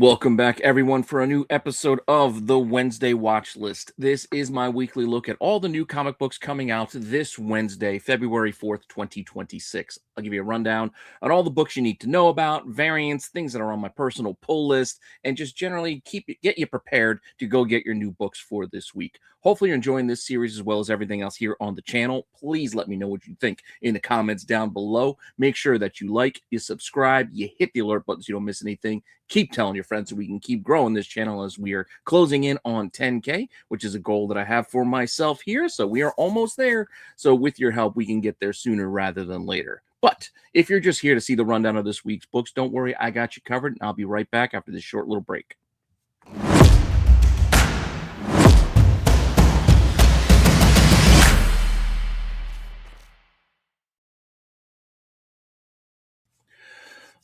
Welcome back, everyone, for a new episode of the Wednesday Watch List. This is my weekly look at all the new comic books coming out this Wednesday, February 4th, 2026. I'll give you a rundown on all the books you need to know about, variants, things that are on my personal pull list, and just generally get you prepared to go get your new books for this week. Hopefully, you're enjoying this series as well as everything else here on the channel. Please let me know what you think in the comments down below. Make sure that you like, you subscribe, you hit the alert button so you don't miss anything. Keep telling your friends so we can keep growing this channel as we are closing in on 10K, which is a goal that I have for myself here. So we are almost there. So with your help, we can get there sooner rather than later. But if you're just here to see the rundown of this week's books, don't worry, I got you covered. And I'll be right back after this short little break.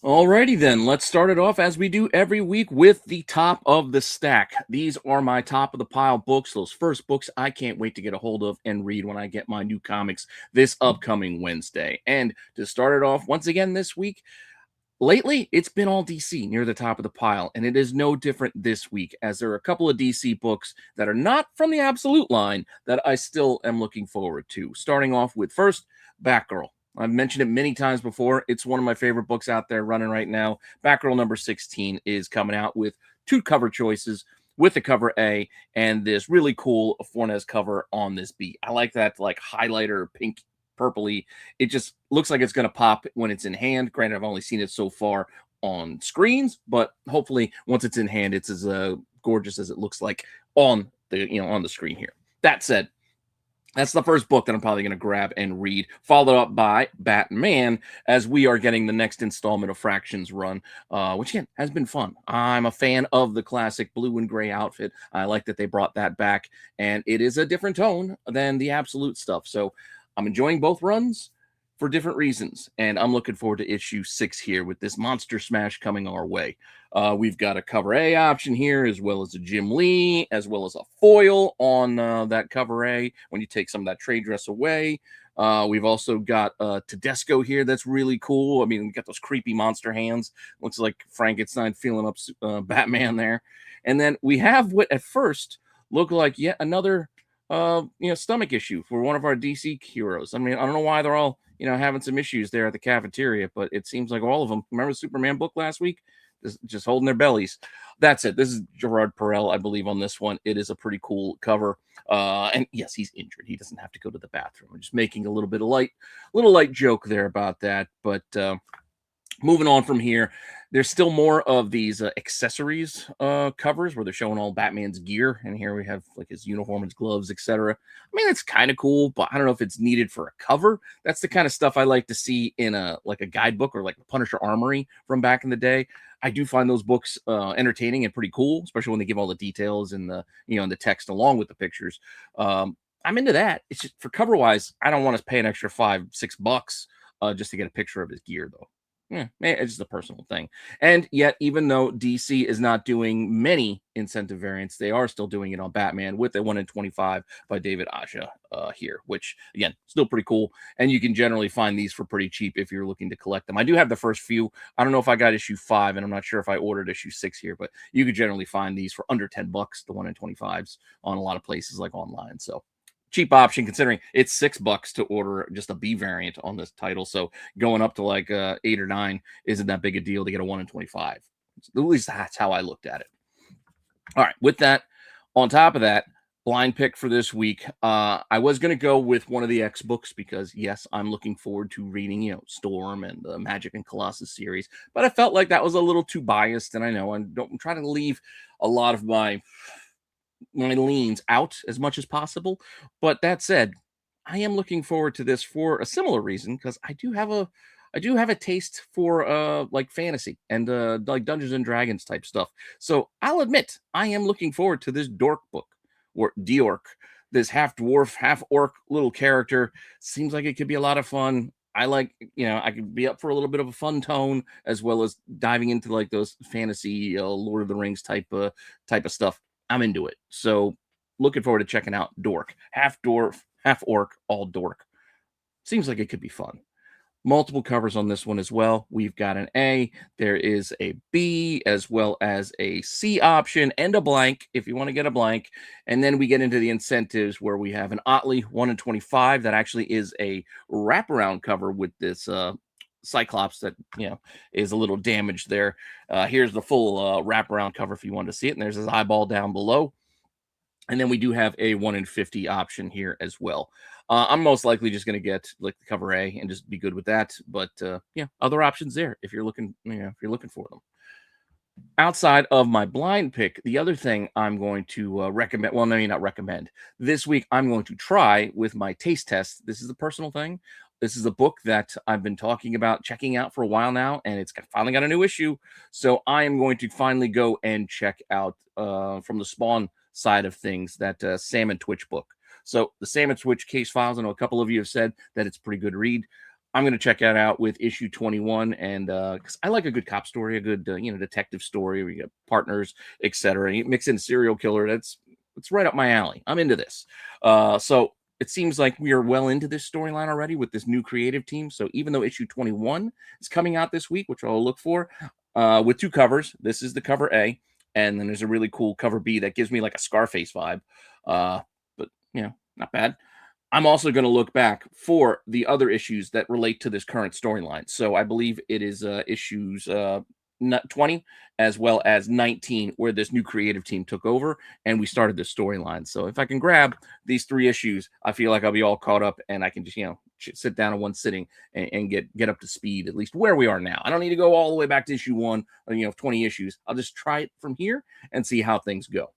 Alrighty then, let's start it off as we do every week with the top of the stack. These are my top of the pile books, those first books I can't wait to get a hold of and read when I get my new comics this upcoming Wednesday. And to start it off once again this week, lately it's been all DC near the top of the pile, and it is no different this week as there are a couple of DC books that are not from the Absolute line that I still am looking forward to. Starting off with first, Batgirl. I've mentioned it many times before. It's one of my favorite books out there running right now. Batgirl number 16 is coming out with two cover choices, with the cover A and this really cool Fornes cover on this B. I like that like highlighter pink purpley. It just looks like it's going to pop when it's in hand. Granted, I've only seen it so far on screens, but hopefully once it's in hand, it's as gorgeous as it looks like on the screen here. That said, that's the first book that I'm probably going to grab and read, followed up by Batman, as we are getting the next installment of Fractions Run, which again has been fun. I'm a fan of the classic blue and gray outfit. I like that they brought that back, and it is a different tone than the Absolute stuff. So I'm enjoying both runs for different reasons, and I'm looking forward to issue 6 here with this monster smash coming our way. We've got a cover A option here, as well as a Jim Lee, as well as a foil on that cover A when you take some of that trade dress away. We've also got Tedesco here that's really cool. I mean, we got those creepy monster hands. Looks like Frankenstein feeling up Batman there. And then we have what at first looked like yet another stomach issue for one of our DC heroes. I mean, I don't know why they're all having some issues there at the cafeteria, but it seems like all of them. Remember the Superman book last week? Just holding their bellies. That's it. This is Gerard Perel, I believe, on this one. It is a pretty cool cover. And yes, he's injured. He doesn't have to go to the bathroom. I'm just making a little bit of light joke there about that. But moving on from here, there's still more of these accessories covers where they're showing all Batman's gear, and here we have like his uniform, his gloves, etc. I mean, it's kind of cool, but I don't know if it's needed for a cover. That's the kind of stuff I like to see in a guidebook or like the Punisher Armory from back in the day. I do find those books entertaining and pretty cool, especially when they give all the details and the in the text along with the pictures. I'm into that. It's just for cover wise, I don't want to pay an extra $5-6 just to get a picture of his gear though. Yeah, it's just a personal thing. And yet, even though DC is not doing many incentive variants, they are still doing it on Batman with a 1 in 25 by David Aja here, which, again, still pretty cool. And you can generally find these for pretty cheap if you're looking to collect them. I do have the first few. I don't know if I got issue 5, and I'm not sure if I ordered issue 6 here, but you could generally find these for under $10, the 1 in 25s, on a lot of places like online. So cheap option considering it's $6 to order just a B variant on this title. So going up to like 8 or 9 isn't that big a deal to get a 1 in 25. At least that's how I looked at it. All right, with that, on top of that, blind pick for this week, I was going to go with one of the X books because yes, I'm looking forward to reading Storm and the Magic and Colossus series, but I felt like that was a little too biased, and I know I'm trying to leave a lot of my leans out as much as possible. But that said, I am looking forward to this for a similar reason, because I do have a taste for like fantasy and like Dungeons and Dragons type stuff. So I'll admit I am looking forward to this Dork book, or Diork, this half dwarf, half orc little character. Seems like it could be a lot of fun. I like, I could be up for a little bit of a fun tone, as well as diving into like those fantasy Lord of the Rings type of stuff. I'm into it. So looking forward to checking out Dork. Half dwarf, half orc, all dork. Seems like it could be fun. multiple covers on this one as well. We've got an A, there is a B, as well as a C option and a blank if you want to get a blank. And then we get into the incentives where we have an Otley 1 in 25 that actually is a wraparound cover with this Cyclops that is a little damaged there. Here's the full wraparound cover if you want to see it, and there's his eyeball down below. And then we do have a 1 in 50 option here as well. I'm most likely just going to get like the cover A and just be good with that. But yeah, other options there if you're looking, if you're looking for them. Outside of my blind pick, the other thing I'm going to recommend, well, maybe not recommend, this week I'm going to try with my taste test. This is a personal thing. This is a book that I've been talking about checking out for a while now, and it's finally got a new issue. So I am going to finally go and check out from the Spawn side of things that Sam and Twitch book. So the Sam and Twitch case files, I know a couple of you have said that it's a pretty good read. I'm going to check that out with issue 21, and because I like a good cop story, a good detective story where you get partners, etc. You mix in serial killer. It's right up my alley. I'm into this. So it seems like we are well into this storyline already with this new creative team. So even though issue 21 is coming out this week, which I'll look for, with two covers, this is the cover A, and then there's a really cool cover B that gives me like a Scarface vibe. But not bad. I'm also going to look back for the other issues that relate to this current storyline. So I believe it is issues 20 as well as 19 where this new creative team took over and we started this storyline. So if I can grab these 3 issues, I feel like I'll be all caught up and I can just, sit down in one sitting and get up to speed, at least where we are now. I don't need to go all the way back to issue 1, 20 issues. I'll just try it from here and see how things go.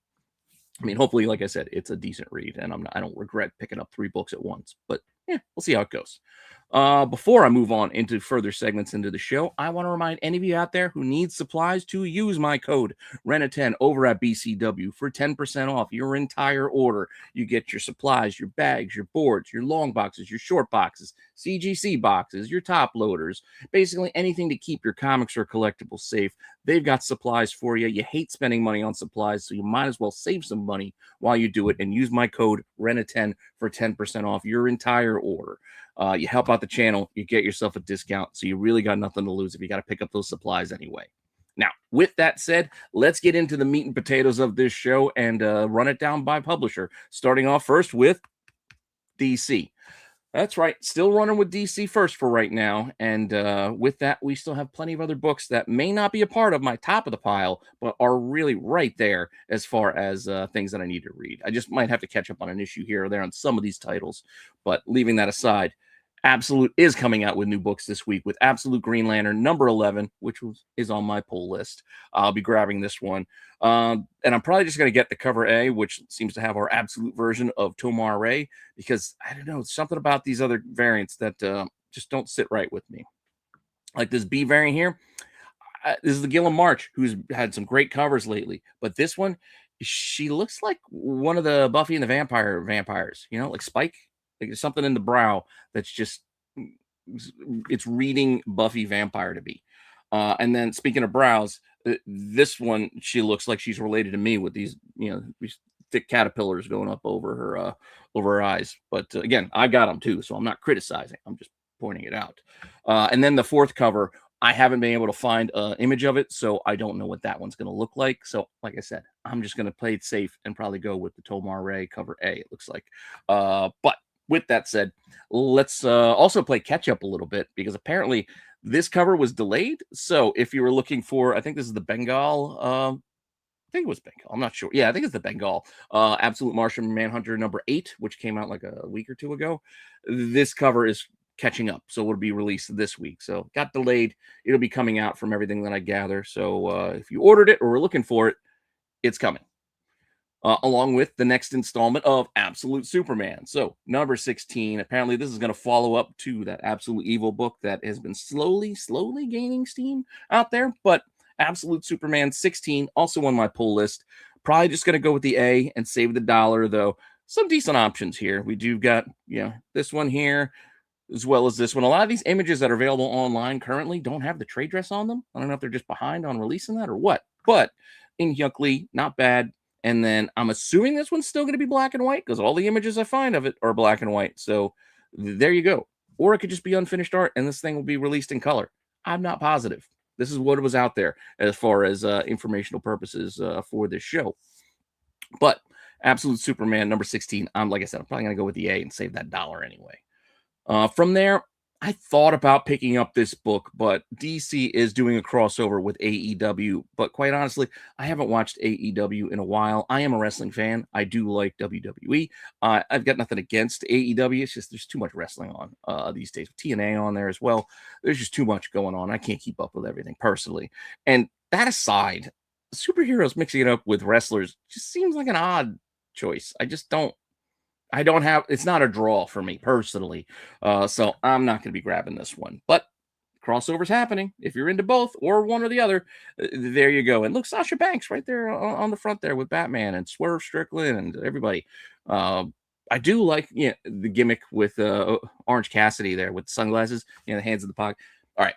I mean, hopefully, like I said, it's a decent read, and I don't regret picking up 3 books at once. But yeah, we'll see how it goes. Before I move on into further segments into the show, I want to remind any of you out there who need supplies to use my code RENA10 over at BCW for 10% off your entire order. You get your supplies, your bags, your boards, your long boxes, your short boxes, CGC boxes, your top loaders, basically anything to keep your comics or collectibles safe. They've got supplies for you. You hate spending money on supplies, so you might as well save some money while you do it and use my code RENA10 for 10% off your entire order. You help out the channel, you get yourself a discount, so you really got nothing to lose if you got to pick up those supplies anyway. Now, with that said, let's get into the meat and potatoes of this show and run it down by publisher, starting off first with DC. That's right. Still running with DC first for right now. And with that, we still have plenty of other books that may not be a part of my top of the pile, but are really right there as far as things that I need to read. I just might have to catch up on an issue here or there on some of these titles. But leaving that aside, Absolute is coming out with new books this week with Absolute Green Lantern number 11, which is on my pull list. I'll be grabbing this one. And I'm probably just going to get the cover A, which seems to have our Absolute version of Tomar Ray, because I don't know, something about these other variants that just don't sit right with me. Like this B variant here. This is the Gilliam March, who's had some great covers lately. But this one, she looks like one of the Buffy and the vampires, like Spike. Like there's something in the brow that's just it's reading Buffy vampire to be. And then speaking of brows, this one she looks like she's related to me with these these thick caterpillars going up over her eyes. But again, I got them too, so I'm not criticizing. I'm just pointing it out. And then the fourth cover, I haven't been able to find an image of it, so I don't know what that one's going to look like. So, like I said, I'm just going to play it safe and probably go with the Tomar Ray cover A, it looks like. But with that said, let's also play catch up a little bit, because apparently this cover was delayed. So if you were looking for, I think this is the Bengal, I think it was Bengal. I'm not sure. Yeah, I think it's the Bengal. Absolute Martian Manhunter number 8, which came out like a week or 2 ago. This cover is catching up, so it'll be released this week. So got delayed. It'll be coming out from everything that I gather. So if you ordered it or were looking for it, it's coming. Along with the next installment of Absolute Superman. So number 16. Apparently this is going to follow up to that Absolute Evil book that has been slowly gaining steam out there. But Absolute Superman 16, also on my pull list. Probably just going to go with the A and save the dollar, though. Some decent options here. We do got, this one here, as well as this one. A lot of these images that are available online currently don't have the trade dress on them. I don't know if they're just behind on releasing that or what. But in Yuckly, not bad. And then I'm assuming this one's still going to be black and white, because all the images I find of it are black and white. So there you go. or it could just be unfinished art and this thing will be released in color. I'm not positive. This is what was out there as far as informational purposes for this show. But Absolute Superman number 16, like I said, I'm probably going to go with the A and save that dollar anyway. From there, I thought about picking up this book, but DC is doing a crossover with AEW. But quite honestly, I haven't watched AEW in a while. I am a wrestling fan. I do like WWE. I've got nothing against AEW. It's just there's too much wrestling on these days. TNA on there as well. There's just too much going on. I can't keep up with everything personally. And that aside, superheroes mixing it up with wrestlers just seems like an odd choice. I don't have, it's not a draw for me personally. So I'm not going to be grabbing this one, but crossover's happening. If you're into both or one or the other, there you go. And look, Sasha Banks right there on the front there with Batman and Swerve Strickland and everybody. I do like the gimmick with Orange Cassidy there with the sunglasses, the hands in the pocket. All right,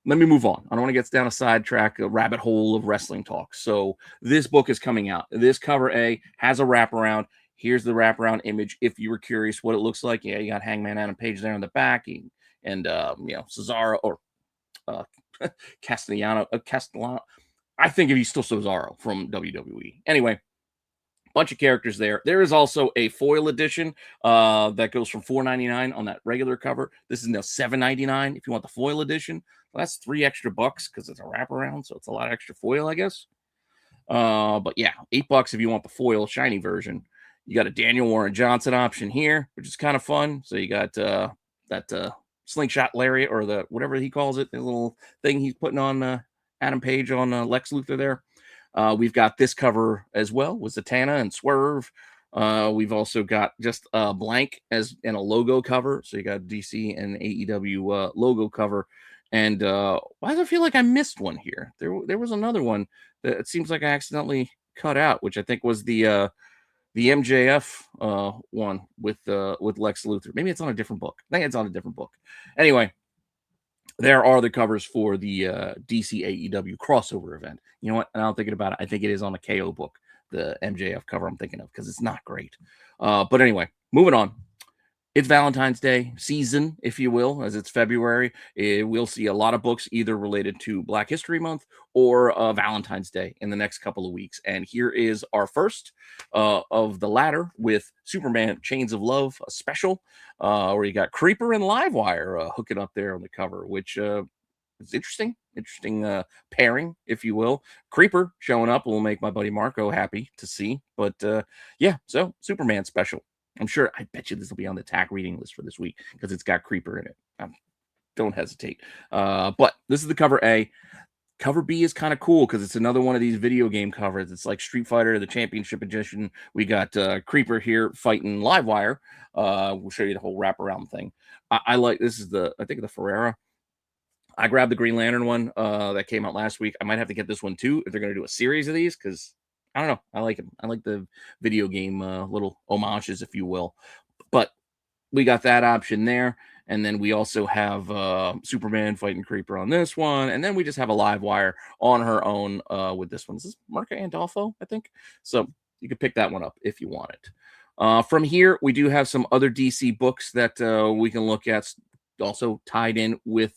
let me move on. I don't want to get down a sidetrack, a rabbit hole of wrestling talk. So this book is coming out. This cover A has a wraparound. Here's the wraparound image. If you were curious what it looks like, you got Hangman Adam Page there on the back, and Cesaro or Castellano. I think if he's still Cesaro from WWE. Anyway, bunch of characters there. There is also a foil edition that goes from $4.99 on that regular cover. This is now $7.99 if you want the foil edition. Well, that's $3 extra because it's a wraparound, so it's a lot of extra foil, I guess. But yeah, $8 if you want the foil shiny version. You got a Daniel Warren Johnson option here, which is kind of fun. So you got that slingshot lariat or the whatever he calls it, the little thing he's putting on Adam Page on Lex Luthor there. We've got this cover as well with Zatanna and Swerve. We've also got just a blank as in a logo cover. So you got DC and AEW logo cover. And why does it feel like I missed one here? There was another one that it seems like I accidentally cut out, which I think was the MJF one with Lex Luthor. Maybe it's on a different book. I think it's on a different book. Anyway, there are the covers for the DC AEW crossover event. You know what? And I'm thinking about it. I think it is on a KO book, the MJF cover I'm thinking of, because it's not great. But anyway, moving on. It's Valentine's Day season, if you will, as it's February. We'll see a lot of books either related to Black History Month or Valentine's Day in the next couple of weeks. And here is our first of the latter with Superman Chains of Love, a special where you got Creeper and Livewire hooking up there on the cover, which is interesting pairing, if you will. Creeper showing up will make my buddy Marco happy to see. But yeah, so Superman special. I bet you this will be on the TAC reading list for this week because it's got Creeper in it. Don't hesitate. But this is the cover A. Cover B is kind of cool because it's another one of these video game covers. It's like Street Fighter, the Championship Edition. We got Creeper here fighting Livewire. We'll show you the whole wraparound thing. I like this is I think the Ferrera. I grabbed the Green Lantern one that came out last week. I might have to get this one too if they're going to do a series of these because I don't know. I like it. I like the video game little homages, if you will. But we got that option there. And then we also have Superman fighting Creeper on this one. And then we just have a Livewire on her own with this one. This is Marca Andolfo, I think. So you can pick that one up if you want it. From here, we do have some other DC books that we can look at, also tied in with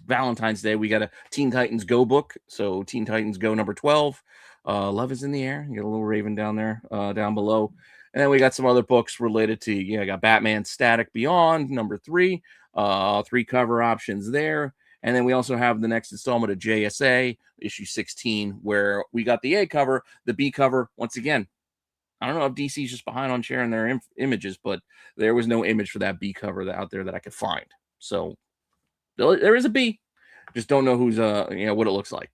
Valentine's Day. We got a Teen Titans Go book. So Teen Titans Go number 12. Love is in the Air. You got a little raven down there, down below. And then we got some other books related to, I got Batman Static Beyond, number 3. 3 cover options there. And then we also have the next installment of JSA, issue 16, where we got the A cover, the B cover. Once again, I don't know if DC's just behind on sharing their images, but there was no image for that B cover out there that I could find. So there is a B. Just don't know who's, what it looks like.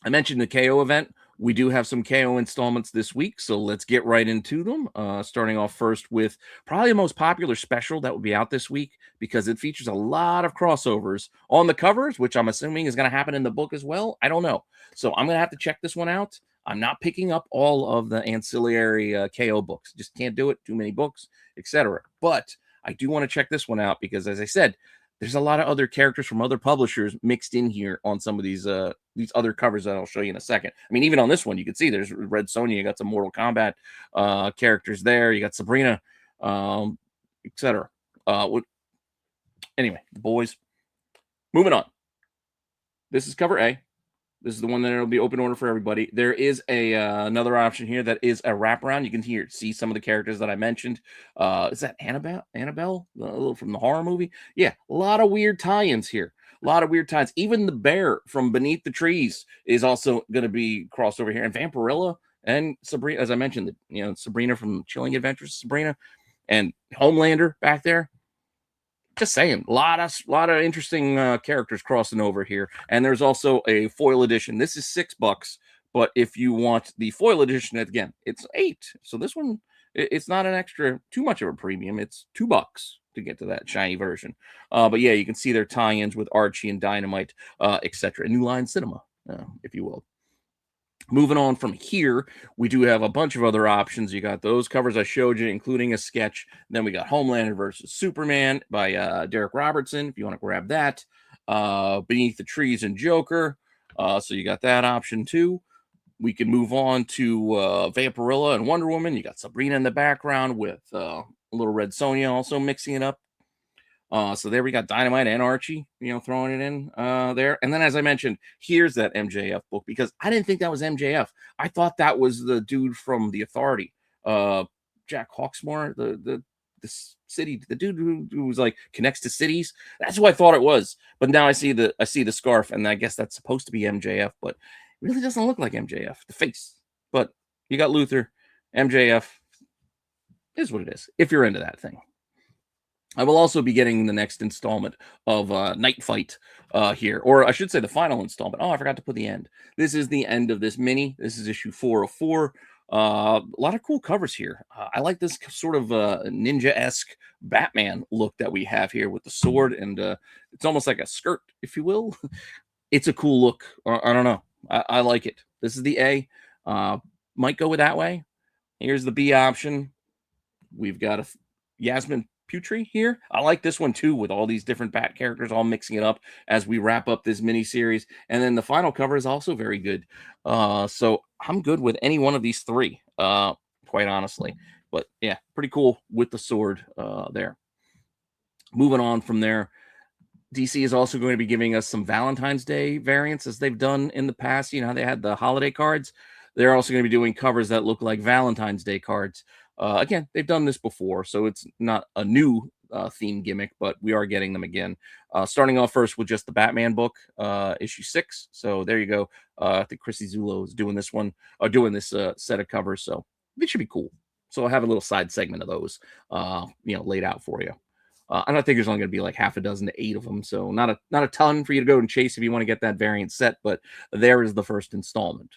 I mentioned the KO event. We do have some KO installments this week, so let's get right into them. Starting off first with probably the most popular special that will be out this week because it features a lot of crossovers on the covers, which I'm assuming is going to happen in the book as well. I don't know. So I'm going to have to check this one out. I'm not picking up all of the ancillary KO books. Just can't do it. Too many books, etc. But I do want to check this one out because, as I said, there's a lot of other characters from other publishers mixed in here on some of these other covers that I'll show you in a second. I mean, even on this one, you can see there's Red Sonja. You got some Mortal Kombat characters there. You got Sabrina, etc. Anyway, boys, moving on. This is cover A. This is the one that will be open order for everybody. There is a another option here that is a wraparound. You can see some of the characters that I mentioned. Is that Annabelle? Annabelle from the horror movie? Yeah, a lot of weird tie-ins here. A lot of weird ties. Even the bear from Beneath the Trees is also going to be crossed over here. And Vampirilla and Sabrina, as I mentioned, Sabrina from Chilling Adventures, Sabrina, and Homelander back there. Just saying, a lot of interesting characters crossing over here. And there's also a foil edition. This is $6, but if you want the foil edition, again, it's 8. So this one, it's not an extra too much of a premium. It's $2 to get to that shiny version. But yeah, you can see their tie-ins with Archie and Dynamite, etc. New Line Cinema, if you will. Moving on from here, we do have a bunch of other options. You got those covers I showed you, including a sketch. Then we got Homelander versus Superman by Derek Robertson, if you want to grab that. Beneath the Trees and Joker. So you got that option too. We can move on to Vampirilla and Wonder Woman. You got Sabrina in the background with Little Red Sonja also mixing it up. So there we got Dynamite and Archie, throwing it in there. And then, as I mentioned, here's that MJF book, because I didn't think that was MJF. I thought that was the dude from The Authority, Jack Hawksmoor, the city, the dude who was like connects to cities. That's who I thought it was. But now I see the scarf, and I guess that's supposed to be MJF, but it really doesn't look like MJF. The face, but you got Luther. MJF is what it is if you're into that thing. I will also be getting the next installment of Night Fight here, or I should say the final installment. Oh, I forgot to put the end. This is the end of this mini. This is issue 404. A lot of cool covers here. I like this sort of ninja-esque Batman look that we have here with the sword, and it's almost like a skirt, if you will. It's a cool look. I don't know. I like it. This is the A. Might go with that way. Here's the B option. We've got a Yasmin Putri here. I like this one too, with all these different Bat characters all mixing it up as we wrap up this mini series. And then the final cover is also very good. So I'm good with any one of these three, quite honestly. But yeah, pretty cool with the sword there. Moving on from there, DC is also going to be giving us some Valentine's Day variants, as they've done in the past. You know how they had the holiday cards? They're also going to be doing covers that look like Valentine's Day cards. Again, they've done this before, so it's not a new theme gimmick, but we are getting them again. Starting off first with just the Batman book, issue 6. So there you go. I think Chrissy Zullo is doing this one, or doing this set of covers, so it should be cool. So I'll have a little side segment of those, laid out for you. And I think there's only going to be like half a dozen to 8 of them, so not a ton for you to go and chase if you want to get that variant set. But there is the first installment.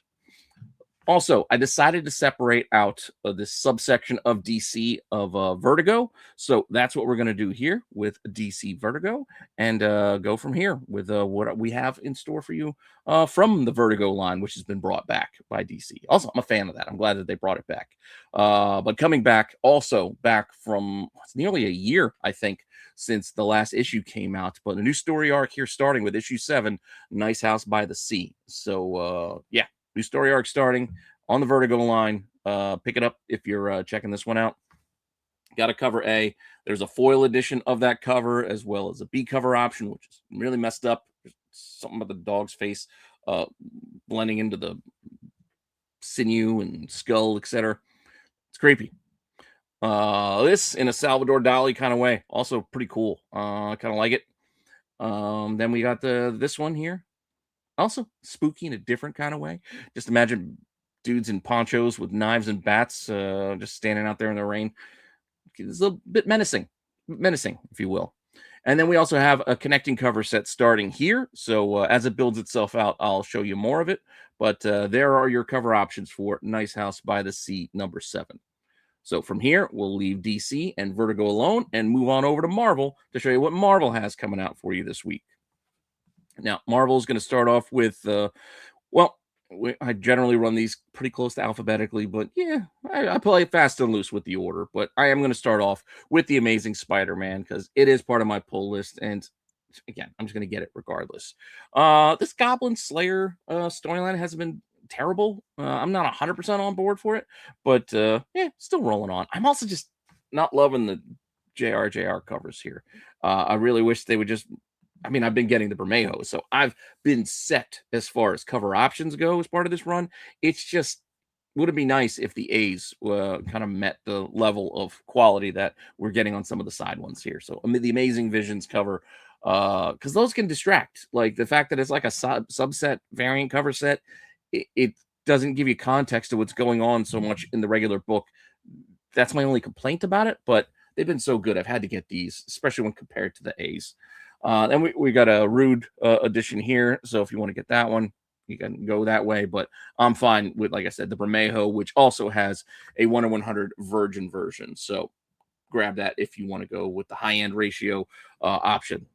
Also, I decided to separate out this subsection of DC of Vertigo. So that's what we're going to do here with DC Vertigo, and go from here with what we have in store for you from the Vertigo line, which has been brought back by DC. Also, I'm a fan of that. I'm glad that they brought it back. But coming back, also back from nearly a year, I think, since the last issue came out. But a new story arc here starting with issue 7, Nice House by the Sea. So, yeah. New story arc starting on the Vertigo line. Pick it up if you're checking this one out. Got a cover A. There's a foil edition of that cover, as well as a B cover option, which is really messed up. There's something about the dog's face blending into the sinew and skull, etc. It's creepy. This in a Salvador Dali kind of way. Also pretty cool. I kind of like it. Then we got this one here. Also spooky in a different kind of way. Just imagine dudes in ponchos with knives and bats just standing out there in the rain. It's a bit menacing, if you will. And then we also have a connecting cover set starting here. So as it builds itself out, I'll show you more of it. But there are your cover options for Nice House by the Sea number 7. So from here, we'll leave DC and Vertigo alone and move on over to Marvel to show you what Marvel has coming out for you this week. Now, Marvel is going to start off with, I generally run these pretty close to alphabetically, but yeah, I play fast and loose with the order. But I am going to start off with The Amazing Spider-Man because it is part of my pull list. And again, I'm just going to get it regardless. This Goblin Slayer storyline hasn't been terrible. I'm not 100% on board for it, but yeah, still rolling on. I'm also just not loving the JR covers here. I really wish they would just. I mean, I've been getting the Bermejo, so I've been set as far as cover options go as part of this run. It's just would it be nice if the A's kind of met the level of quality that we're getting on some of the side ones here. So I mean, the Amazing Visions cover, because those can distract. Like the fact that it's like a subset variant cover set, it doesn't give you context to what's going on so much in the regular book. That's my only complaint about it, but they've been so good. I've had to get these, especially when compared to the A's. Then we got a Rude edition here. So if you want to get that one, you can go that way. But I'm fine with, like I said, the Bermejo, which also has a 1 in 100 virgin version. So grab that if you want to go with the high end ratio option.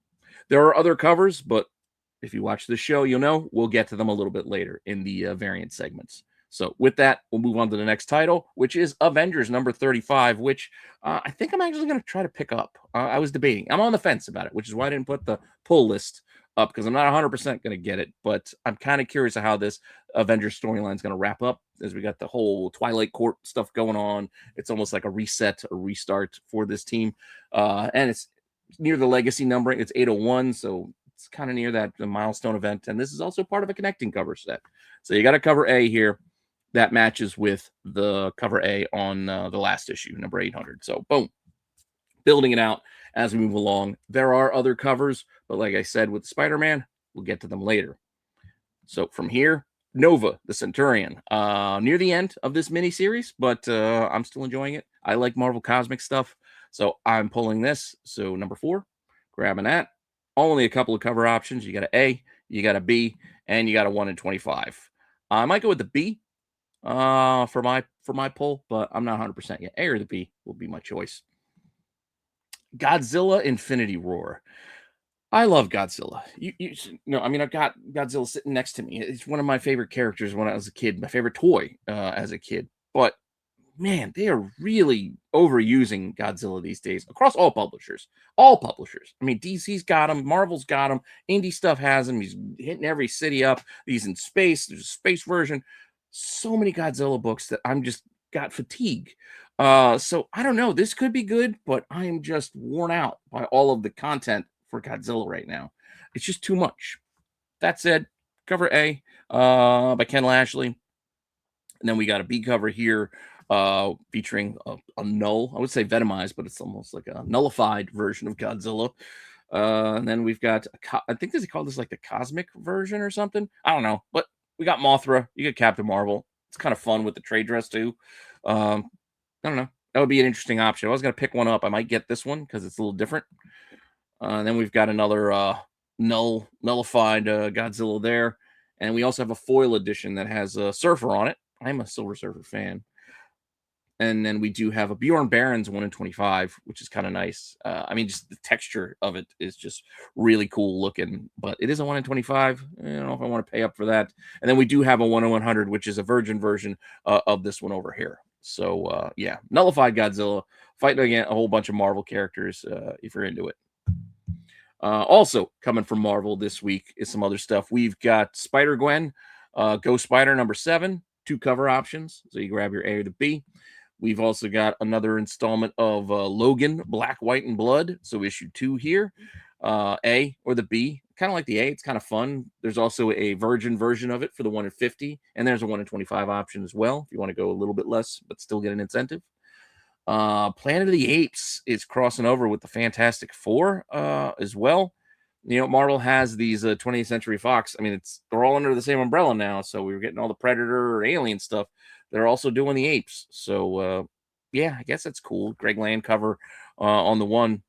There are other covers, but if you watch the show, you'll know we'll get to them a little bit later in the variant segments. So with that, we'll move on to the next title, which is Avengers number 35, which I think I'm actually going to try to pick up. I was debating. I'm on the fence about it, which is why I didn't put the pull list up because I'm not 100% going to get it. But I'm kind of curious of how this Avengers storyline is going to wrap up as we got the whole Twilight Court stuff going on. It's almost like a reset, a restart for this team. And it's near the legacy numbering. It's 801, so it's kind of near that milestone event. And this is also part of a connecting cover set. So you got a cover A here that matches with the cover A on the last issue, number 800. So boom, building it out as we move along. There are other covers, but like I said, with Spider-Man, we'll get to them later. So from here, Nova, the Centurion, near the end of this miniseries, but I'm still enjoying it. I like Marvel Cosmic stuff, so I'm pulling this. So number 4, grabbing that. Only a couple of cover options. You got an A, you got a B, and you got a 1 in 25. I might go with the B for my pull, but I'm not 100% yet. A or the B will be my choice. Godzilla Infinity Roar. I love Godzilla. You know, I mean, I've got Godzilla sitting next to me. It's one of my favorite characters when I was a kid, my favorite toy as a kid. But man, they are really overusing Godzilla these days across all publishers. All publishers. I mean, DC's got him, Marvel's got him, indie stuff has him. He's hitting every city up. He's in space. There's a space version. So many Godzilla books that I'm just got fatigue. So I don't know. This could be good, but I am just worn out by all of the content for Godzilla right now. It's just too much. That said, cover A by Ken Lashley. And then we got a B cover here featuring a null, I would say venomized, but it's almost like a nullified version of Godzilla. And then we've got, I think they call this like the cosmic version or something. I don't know, but we got Mothra. You get Captain Marvel. It's kind of fun with the trade dress too. I don't know. That would be an interesting option. I was going to pick one up. I might get this one because it's a little different. And then we've got another nullified Godzilla there. And we also have a foil edition that has a Surfer on it. I'm a Silver Surfer fan. And then we do have a Bjorn Barron's 1 in 25, which is kind of nice. I mean, just the texture of it is just really cool looking, but it is a 1 in 25. I don't know if I want to pay up for that. And then we do have a 1 in 100, which is a virgin version of this one over here. So, yeah, nullified Godzilla fighting against a whole bunch of Marvel characters if you're into it. Also coming from Marvel this week is some other stuff. We've got Spider-Gwen, Ghost Spider number 7, 2 cover options. So you grab your A or the B. We've also got another installment of Logan, Black, White, and Blood. So issue 2 here, A or the B. Kind of like the A. It's kind of fun. There's also a virgin version of it for the 1 in 50. And there's a 1 in 25 option as well if you want to go a little bit less, but still get an incentive. Planet of the Apes is crossing over with the Fantastic Four as well. You know, Marvel has these 20th Century Fox. I mean, they're all under the same umbrella now. So we were getting all the Predator or Alien stuff. They're also doing the Apes. So yeah, I guess that's cool. Greg Land cover on the one.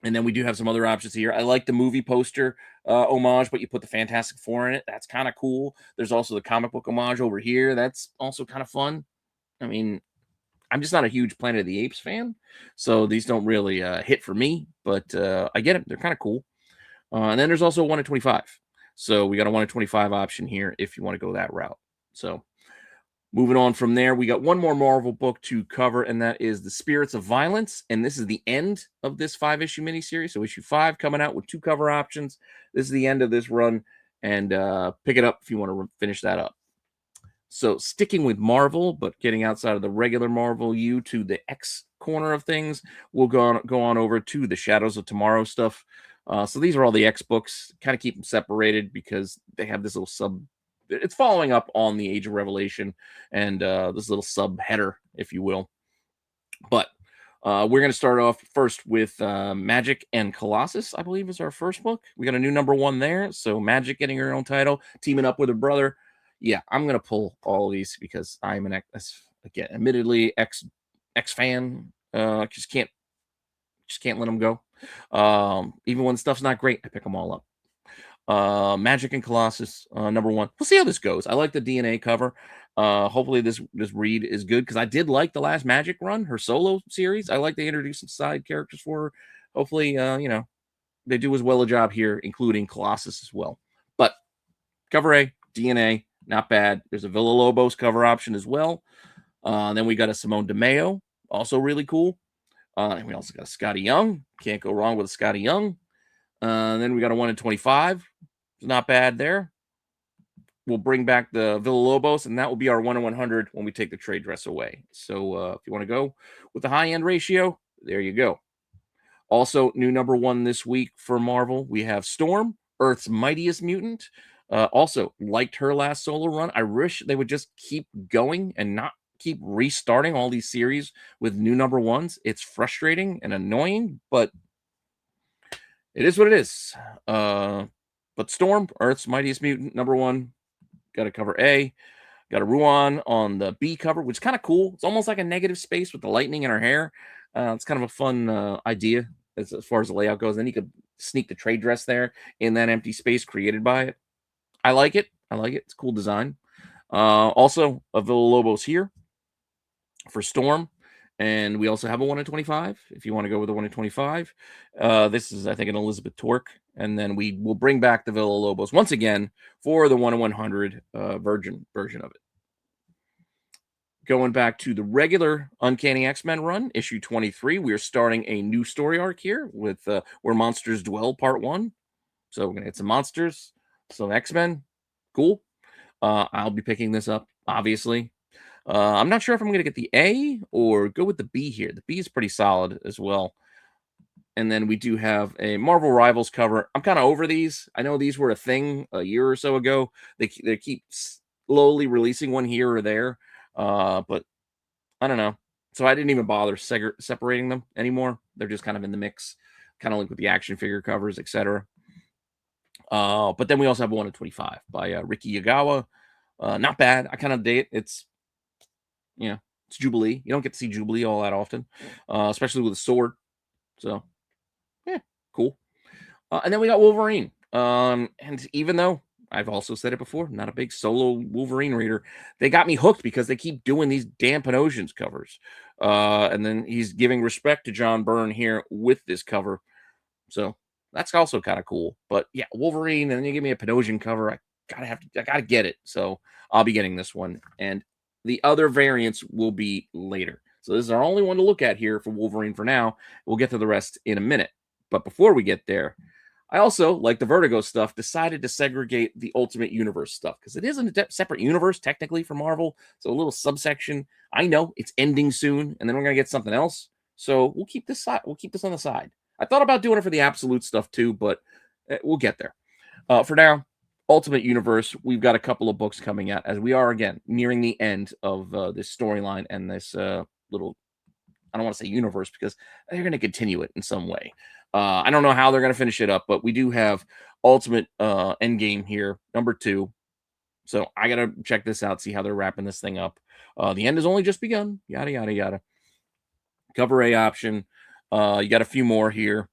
And then we do have some other options here. I like the movie poster homage, but you put the Fantastic Four in it. That's kind of cool. There's also the comic book homage over here. That's also kind of fun. I mean, I'm just not a huge Planet of the Apes fan, so these don't really hit for me, but I get them. They're kind of cool. And then there's also a 1 in 25. So we got a 1 in 25 option here if you want to go that route. So moving on from there, we got one more Marvel book to cover, and that is The Spirits of Violence. And this is the end of this 5-issue miniseries. So issue 5 coming out with 2 cover options. This is the end of this run, and pick it up if you want to finish that up. So sticking with Marvel, but getting outside of the regular Marvel U to the X corner of things, we'll go on over to the Shadows of Tomorrow stuff. So these are all the X books. Kind of keep them separated because they have this little sub. It's following up on the Age of Revelation and this little sub header, if you will. But we're going to start off first with Magic and Colossus, I believe is our first book. We got a new #1 there. So Magic getting her own title, teaming up with her brother. Yeah, I'm going to pull all of these because I'm an X, again, admittedly X fan. Just can't let them go. Even when stuff's not great, I pick them all up. Magic and Colossus, #1. We'll see how this goes. I like the DNA cover. Hopefully this read is good because I did like the last Magic run, her solo series. I like they introduced some side characters for her. Hopefully, they do as well a job here, including Colossus as well. But cover A, DNA, not bad. There's a Villa Lobos cover option as well. Then we got a Simone DeMeo, also really cool. And we also got a Scotty Young. Can't go wrong with a Scotty Young. Then we got a 1 in 25. It's not bad there. We'll bring back the Villa Lobos, and that will be our 1 in 100 when we take the trade dress away. So if you want to go with the high-end ratio, there you go. Also, new #1 this week for Marvel, we have Storm, Earth's Mightiest Mutant. Also, liked her last solo run. I wish they would just keep going and not keep restarting all these series with new #1s. It's frustrating and annoying, but it is what it is. But Storm, Earth's Mightiest Mutant, #1. Got a cover A. Got a Ruan on the B cover, which is kind of cool. It's almost like a negative space with the lightning in her hair. It's kind of a fun idea as far as the layout goes. Then you could sneak the trade dress there in that empty space created by it. I like it. It's a cool design. Also, a Villa Lobos here for Storm. And we also have a 1 in 25 if you want to go with a 1 in 25. This is, I think, an Elizabeth Torque. And then we will bring back the Villa Lobos once again for the 1 in 100 version of it. Going back to the regular Uncanny X-Men run, issue 23, we are starting a new story arc here with Where Monsters Dwell, Part 1. So we're going to hit some monsters, some X-Men. Cool. I'll be picking this up, obviously. I'm not sure if I'm going to get the A or go with the B here. The B is pretty solid as well. And then we do have a Marvel Rivals cover. I'm kind of over these. I know these were a thing a year or so ago. They keep slowly releasing one here or there. But I don't know. So I didn't even bother separating them anymore. They're just kind of in the mix, kind of like with the action figure covers, etc. But then we also have 1 in 25 by Ricky Yagawa. Not bad. I kind of dig it. It's Jubilee. You don't get to see Jubilee all that often, especially with a sword. So, yeah, cool. And then we got Wolverine. And even though I've also said it before, I'm not a big solo Wolverine reader, they got me hooked because they keep doing these damn Panosians covers. And then he's giving respect to John Byrne here with this cover. So that's also kind of cool. But yeah, Wolverine, and then you give me a Panosian cover. I gotta get it. So I'll be getting this one. And the other variants will be later. So this is our only one to look at here for Wolverine for now. We'll get to the rest in a minute. But before we get there, I also, like the Vertigo stuff, decided to segregate the Ultimate Universe stuff because it is a separate universe technically for Marvel. So a little subsection. I know it's ending soon, and then we're gonna get something else. So we'll keep this side. We'll keep this on the side. I thought about doing it for the Absolute stuff too, but we'll get there. For now, Ultimate Universe, we've got a couple of books coming out as we are, again, nearing the end of this storyline and this little, I don't want to say universe because they're going to continue it in some way. I don't know how they're going to finish it up, but we do have Ultimate Endgame here, #2. So I got to check this out, see how they're wrapping this thing up. The end has only just begun, yada, yada, yada. Cover A option. You got a few more here.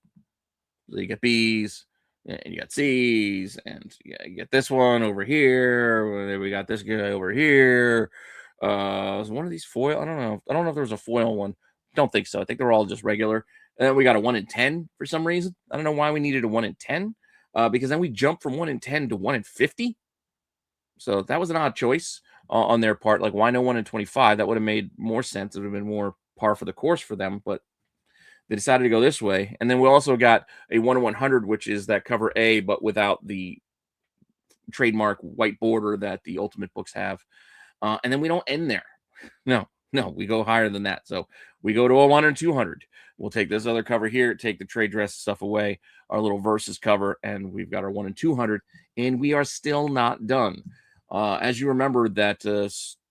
So you got B's, and you got C's, and you get this one over here. We got this guy over here. Was one of these foil? I don't know. I don't know if there was a foil one. Don't think so. I think they're all just regular. And then we got a 1 in 10 for some reason. I don't know why we needed a 1 in 10. Because then we jumped from 1 in 10 to 1 in 50. So that was an odd choice on their part. Like, why no 1 in 25? That would have made more sense. It would have been more par for the course for them. But they decided to go this way. And then we also got a 1 in 100, which is that cover A, but without the trademark white border that the Ultimate books have. And then we don't end there. No, No, we go higher than that. So we go to a 1 and 200. We'll take this other cover here, take the trade dress stuff away, our little versus cover, and we've got our 1 and 200, and we are still not done. As you remember, that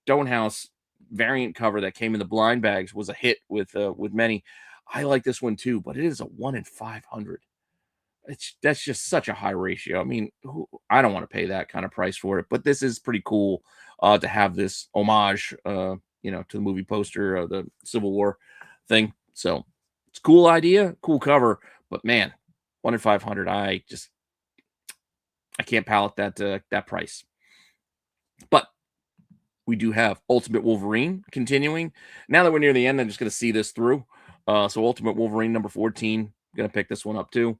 Stonehouse variant cover that came in the blind bags was a hit with many. I like this one too, but it is a 1 in 500. That's just such a high ratio. I mean, I don't want to pay that kind of price for it, but this is pretty cool to have this homage, to the movie poster of the Civil War thing. So it's a cool idea, cool cover, but man, 1 in 500. I can't palate that price. But we do have Ultimate Wolverine continuing. Now that we're near the end, I'm just going to see this through. So Ultimate Wolverine number 14, going to pick this one up too.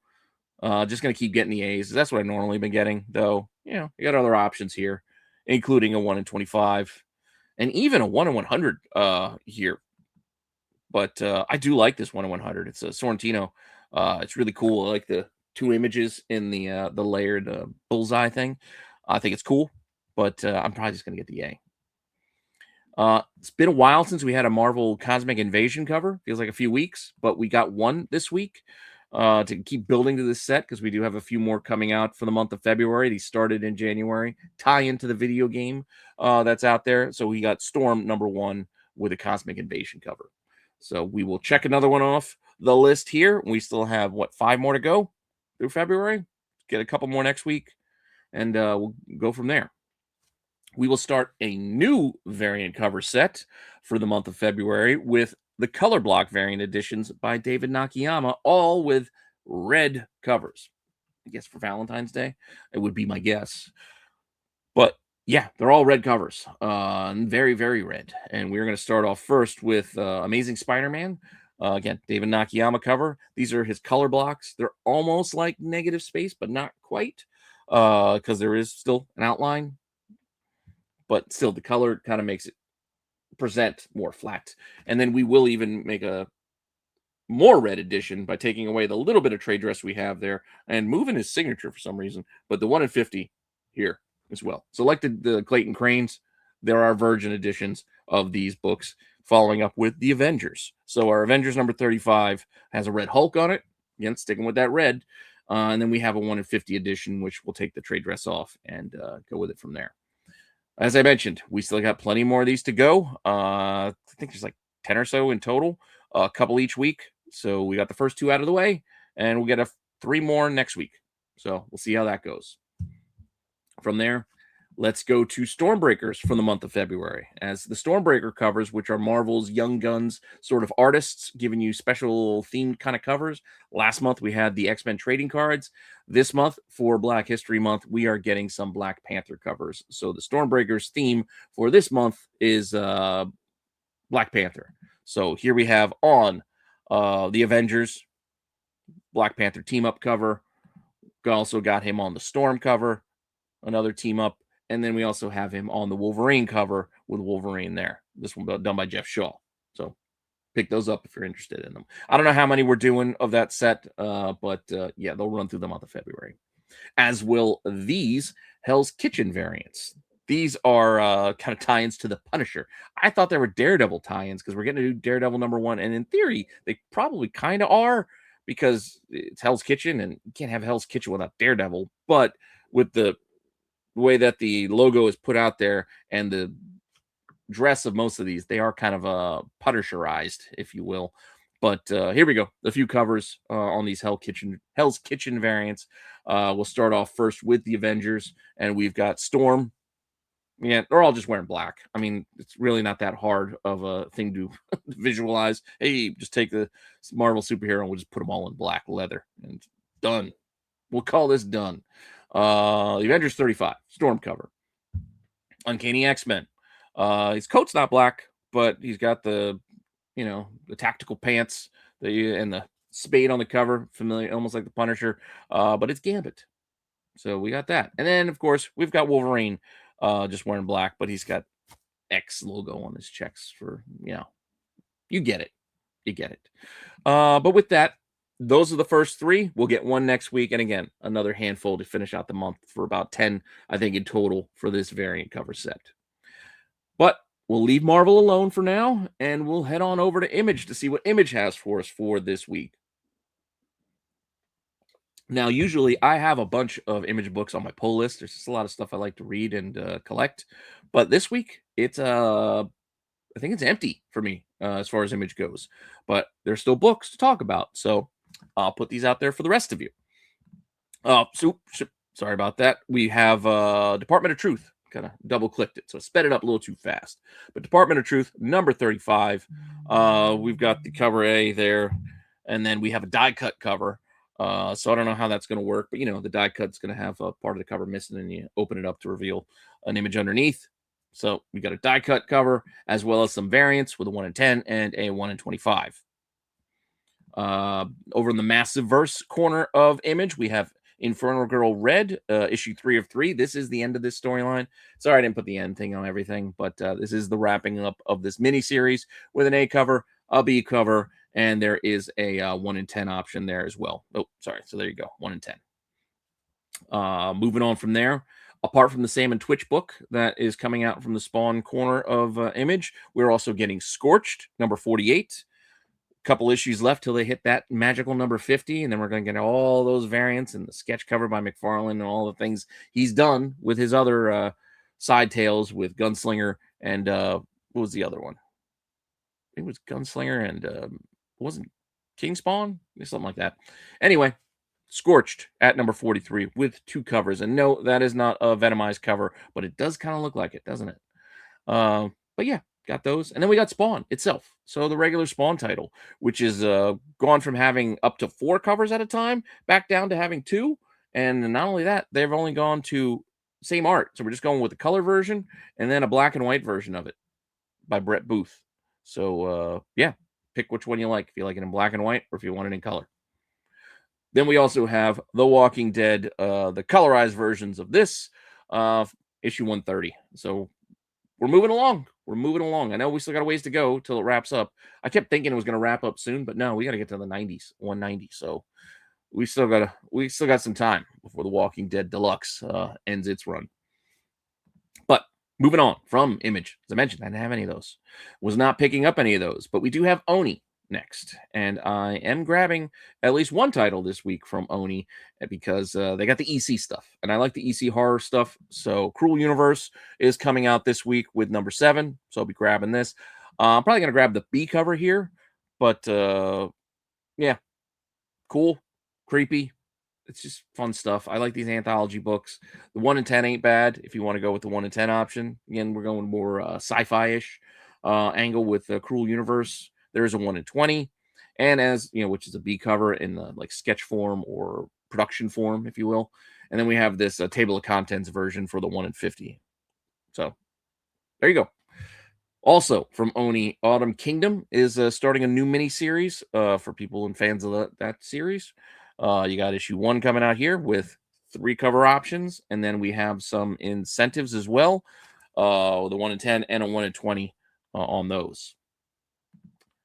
Just going to keep getting the A's. That's what I've normally been getting, though. You got other options here, including a 1 in 25 and even a 1 in 100 here. But I do like this 1 in 100. It's a Sorrentino. It's really cool. I like the two images in the layered bullseye thing. I think it's cool, but I'm probably just going to get the A. It's been a while since we had a Marvel Cosmic Invasion cover. Feels like a few weeks, but we got one this week to keep building to this set because we do have a few more coming out for the month of February. These started in January, tie into the video game that's out there. So we got Storm number 1 with a Cosmic Invasion cover. So we will check another one off the list here. We still have, 5 more to go through February? Get a couple more next week, and we'll go from there. We will start a new variant cover set for the month of February with the color block variant editions by David Nakayama, all with red covers. I guess for Valentine's Day, it would be my guess. But yeah, they're all red covers, very, very red. And we're going to start off first with Amazing Spider-Man. Again, David Nakayama cover. These are his color blocks. They're almost like negative space, but not quite, because there is still an outline. But still, the color kind of makes it present more flat. And then we will even make a more red edition by taking away the little bit of trade dress we have there and moving his signature for some reason. But the 1 in 50 here as well. So like the Clayton Cranes, there are virgin editions of these books following up with the Avengers. So our Avengers number 35 has a red Hulk on it. Again, sticking with that red. And then we have a 1 in 50 edition, which we'll take the trade dress off and go with it from there. As I mentioned, we still got plenty more of these to go. I think there's like 10 or so in total, a couple each week. So we got the first 2 out of the way, and we'll get 3 more next week. So we'll see how that goes. From there, let's go to Stormbreakers for the month of February. As the Stormbreaker covers, which are Marvel's Young Guns sort of artists, giving you special themed kind of covers. Last month, we had the X-Men trading cards. This month, for Black History Month, we are getting some Black Panther covers. So the Stormbreakers theme for this month is Black Panther. So here we have on the Avengers Black Panther team-up cover. We also got him on the Storm cover, another team-up. And then we also have him on the Wolverine cover with Wolverine there. This one done by Jeff Shaw. So pick those up if you're interested in them. I don't know how many we're doing of that set, but yeah, they'll run through the month of February. As will these Hell's Kitchen variants. These are kind of tie-ins to the Punisher. I thought they were Daredevil tie-ins because we're getting to do Daredevil number 1. And in theory, they probably kind of are because it's Hell's Kitchen and you can't have Hell's Kitchen without Daredevil. But with the way that the logo is put out there and the dress of most of these, they are kind of Punisherized, if you will. But here we go. A few covers on these Hell's Kitchen variants. We'll start off first with the Avengers, and we've got Storm. Yeah, they're all just wearing black. I mean, it's really not that hard of a thing to visualize. Hey, just take the Marvel superhero and we'll just put them all in black leather and done. We'll call this done. The Avengers 35 Storm cover. Uncanny X-Men. His coat's not black, but he's got the tactical pants and the spade on the cover, familiar, almost like the Punisher. But it's Gambit. So we got that. And then, of course, we've got Wolverine just wearing black, but he's got X logo on his checks for, you get it. You get it. But with that, those are the first 3. We'll get one next week. And again, another handful to finish out the month for about 10, I think, in total for this variant cover set. But we'll leave Marvel alone for now, and we'll head on over to Image to see what Image has for us for this week. Now, usually I have a bunch of Image books on my pull list. There's just a lot of stuff I like to read and collect, but this week it's I think it's empty for me as far as Image goes. But there's still books to talk about, so I'll put these out there for the rest of you. Sorry about that. We have Department of Truth. Kind of double clicked it, so I sped it up a little too fast. But Department of Truth, number 35. We've got the cover A there, and then we have a die cut cover. So I don't know how that's going to work, but the die cut's going to have a part of the cover missing, and you open it up to reveal an image underneath. So we got a die cut cover as well as some variants with a 1 in 10 and a 1 in 25. Over in the Massive Verse corner of Image, we have Infernal Girl Red, issue 3 of 3. This is the end of this storyline. Sorry I didn't put the end thing on everything, but this is the wrapping up of this miniseries with an A cover, a B cover, and there is a 1 in 10 option there as well. Oh, sorry. So there you go, 1 in 10. Moving on from there, apart from the Sam and Twitch book that is coming out from the Spawn corner of Image, we're also getting Scorched, number 48. Couple issues left till they hit that magical number 50, and then we're going to get all those variants and the sketch cover by McFarlane and all the things he's done with his other side tales with Gunslinger and what was the other one? It was Gunslinger and wasn't King Spawn? Something like that. Anyway, Scorched at number 43 with 2 covers. And no, that is not a Venomized cover, but it does kind of look like it, doesn't it? But yeah, got those. And then we got Spawn itself. So the regular Spawn title, which is gone from having up to 4 covers at a time back down to having 2. And not only that, they've only gone to same art. So we're just going with the color version and then a black and white version of it by Brett Booth. So yeah, pick which one you like. If you like it in black and white or if you want it in color. Then we also have The Walking Dead, the colorized versions of this, issue 130. So we're moving along. We're moving along. I know we still got a ways to go till it wraps up. I kept thinking it was going to wrap up soon, but no, we got to get to the 90s, 190. So we still got some time before The Walking Dead Deluxe ends its run. But moving on from Image, as I mentioned, I didn't have any of those. Was not picking up any of those, but we do have Oni next, and I am grabbing at least one title this week from Oni because they got the EC stuff, and I like the EC horror stuff. So Cruel Universe is coming out this week with number 7, so I'll be grabbing this. I'm probably gonna grab the B cover here, but yeah, cool, creepy. It's just fun stuff. I like these anthology books. The 1 in 10 ain't bad if you want to go with the 1 in 10 option. Again, we're going more sci-fi-ish angle with the Cruel Universe. There's a 1 in 20, and as you know, which is a B cover in the like sketch form or production form, if you will. And then we have this table of contents version for the 1 in 50. So there you go. Also from Oni, Autumn Kingdom is starting a new mini series for people and fans of that series. You got issue 1 coming out here with 3 cover options, and then we have some incentives as well. The 1 in 10 and a 1 in 20 on those.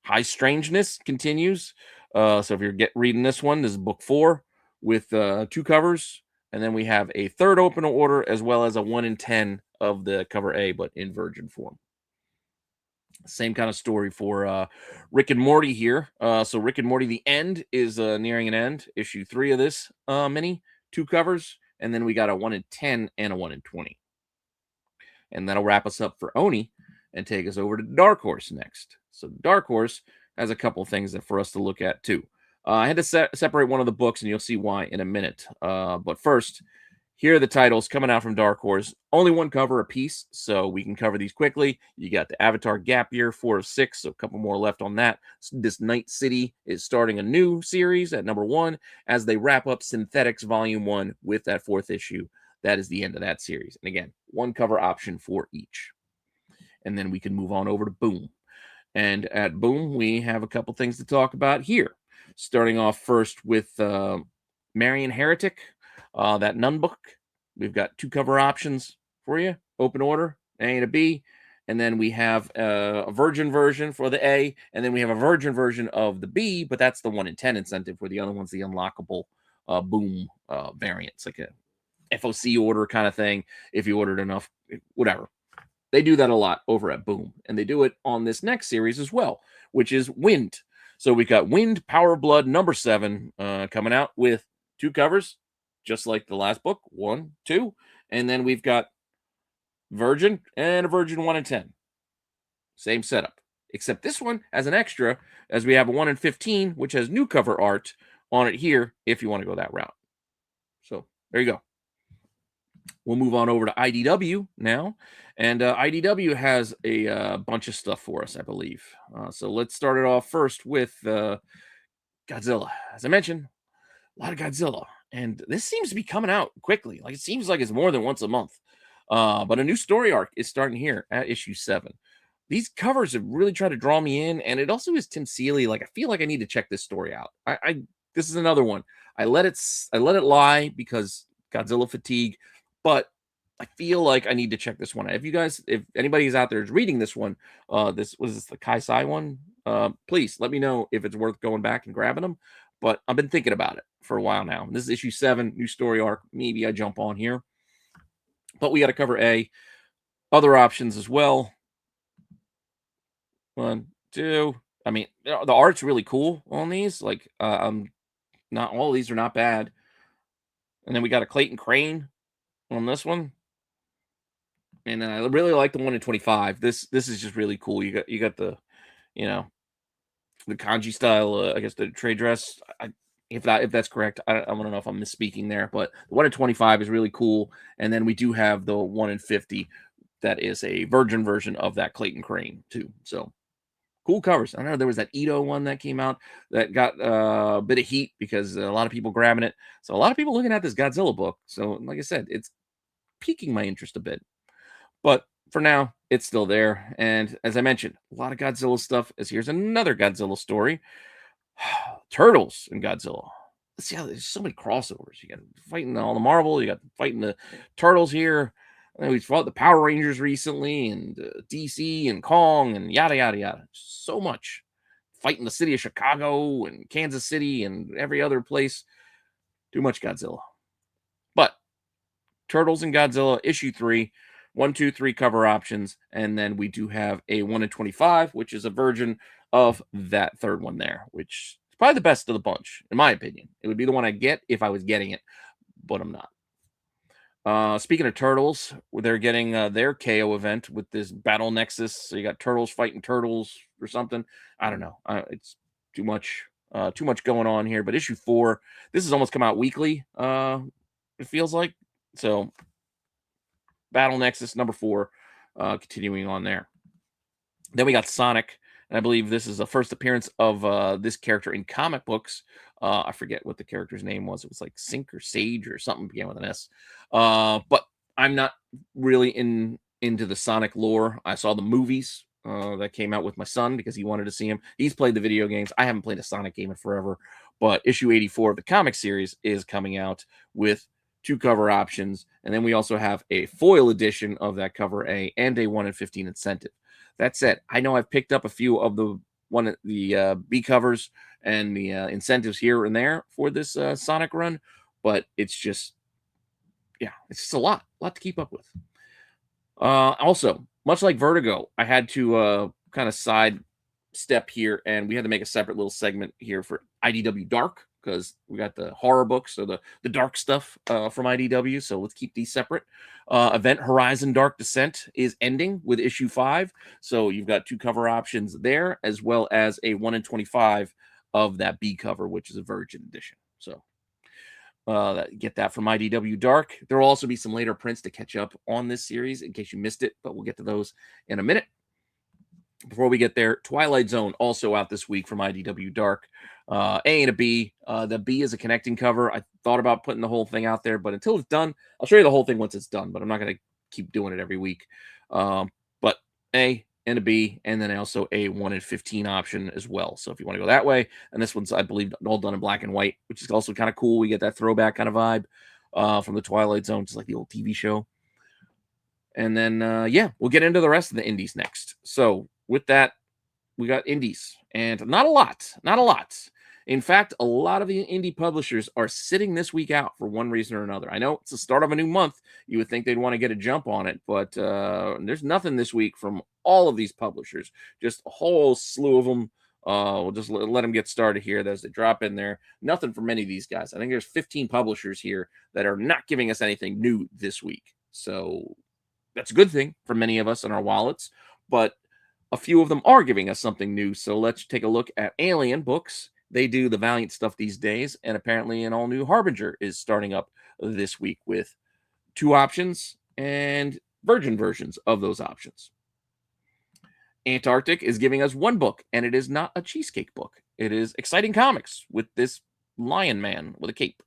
High Strangeness continues. So if you're reading this one, this is book 4 with 2 covers, and then we have a 3rd open order as well as a 1 in 10 of the cover A, but in virgin form. Same kind of story for Rick and Morty here. So Rick and Morty, the end is nearing an end. Issue 3 of this mini, 2 covers, and then we got a 1 in 10 and a 1 in 20. And that'll wrap us up for Oni and take us over to Dark Horse next. So Dark Horse has a couple things for us to look at too. I had to separate one of the books, and you'll see why in a minute. But first, here are the titles coming out from Dark Horse. Only 1 cover a piece, so we can cover these quickly. You got the Avatar Gap Year, 4 of 6, so a couple more left on that. This Night City is starting a new series at number 1 as they wrap up Synthetics Volume 1 with that 4th issue. That is the end of that series. And again, 1 cover option for each. And then we can move on over to Boom. And at Boom, we have a couple things to talk about here. Starting off first with Marian Heretic, that nun book. We've got 2 cover options for you, open order, A and a B. And then we have a virgin version for the A, and then we have a virgin version of the B, but that's the 1 in 10 incentive, where the other one's the unlockable Boom variants, like a FOC order kind of thing. If you ordered enough, whatever. They do that a lot over at Boom, and they do it on this next series as well, which is Wind. So we got Wind, Power of Blood, number 7, coming out with 2 covers, just like the last book, 1, 2, and then we've got Virgin and a Virgin 1 and 10. Same setup, except this one has an extra, as we have a 1 in 15, which has new cover art on it here if you want to go that route. So there you go. We'll move on over to IDW now, and IDW has a bunch of stuff for us, I believe. So let's start it off first with Godzilla. As I mentioned, a lot of Godzilla, and this seems to be coming out quickly. Like, it seems like it's more than once a month. But a new story arc is starting here at issue 7. These covers have really tried to draw me in, and it also is Tim Seeley. Like, I feel like I need to check this story out. This is another one. I let it lie because Godzilla fatigue, but I feel like I need to check this one out. If anybody is out there is reading this one, this was the Kai Sai one. Please let me know if it's worth going back and grabbing them. But I've been thinking about it for a while now. This is issue 7, new story arc. Maybe I jump on here, but we got to cover other options as well. 1, 2. I mean, the art's really cool on these. Like, not all of these are not bad. And then we got a Clayton Crane on this one. And I really like the 1 in 25. This is just really cool. You got the, the kanji style, I guess the trade dress. If that's correct, I don't know if I'm misspeaking there, but the 1 in 25 is really cool. And then we do have the 1 in 50 that is a virgin version of that Clayton Crane too. So cool covers. I know there was that Ito one that came out that got a bit of heat because a lot of people grabbing it. So a lot of people looking at this Godzilla book. So like I said, it's piquing my interest a bit. But for now, it's still there. And as I mentioned, a lot of Godzilla stuff. Here's another Godzilla story. Turtles and Godzilla. Let's see how there's so many crossovers. You got fighting all the Marvel. You got fighting the Turtles here. And we fought the Power Rangers recently, and DC and Kong and yada yada yada. So much fighting the city of Chicago and Kansas City and every other place. Too much Godzilla. But Turtles and Godzilla issue 3. 1, 2, 3 cover options, and then we do have a 1 in 25, which is a version of that third one there, which is probably the best of the bunch, in my opinion. It would be the one I'd get if I was getting it, but I'm not. Speaking of Turtles, they're getting their KO event with this Battle Nexus. So you got Turtles fighting Turtles or something. I don't know. It's too much going on here. But issue 4, this has almost come out weekly. It feels like so. Battle Nexus number 4, continuing on there. Then we got Sonic, and I believe this is the first appearance of this character in comic books. I forget what the character's name was. It was like Sink or Sage or something began with an S. But I'm not really into the Sonic lore. I saw the movies that came out with my son because he wanted to see him. He's played the video games. I haven't played a Sonic game in forever, but issue 84 of the comic series is coming out with 2 cover options, and then we also have a foil edition of that cover A and a 1 in 15 incentive. That said, I know I've picked up a few of the B covers and the incentives here and there for this Sonic run, but it's just a lot to keep up with. Also, much like Vertigo, I had to kind of side step here, and we had to make a separate little segment here for IDW Dark, because we got the horror books or the dark stuff from IDW. So let's keep these separate. Event Horizon Dark Descent is ending with issue 5. So you've got 2 cover options there, as well as a 1 in 25 of that B cover, which is a Virgin edition. So get that from IDW Dark. There will also be some later prints to catch up on this series in case you missed it, but we'll get to those in a minute. Before we get there, Twilight Zone also out this week from IDW Dark. A and a B. The B is a connecting cover. I thought about putting the whole thing out there, but until it's done, I'll show you the whole thing once it's done, but I'm not going to keep doing it every week. But A and a B, and then also a 1 in 15 option as well. So if you want to go that way, and this one's, I believe, all done in black and white, which is also kind of cool. We get that throwback kind of vibe from the Twilight Zone, just like the old TV show. And then, we'll get into the rest of the indies next. So with that, we got indies, and not a lot. In fact, a lot of the indie publishers are sitting this week out for one reason or another. I know it's the start of a new month. You would think they'd want to get a jump on it, but there's nothing this week from all of these publishers. Just a whole slew of them. We'll just let them get started here as they drop in there. Nothing from many of these guys. I think there's 15 publishers here that are not giving us anything new this week. So that's a good thing for many of us in our wallets, but a few of them are giving us something new. So let's take a look at Alien Books. They do the Valiant stuff these days, and apparently an all-new Harbinger is starting up this week with 2 options and Virgin versions of those options. Antarctic is giving us 1 book, and it is not a cheesecake book. It is Exciting Comics with this lion man with a cape.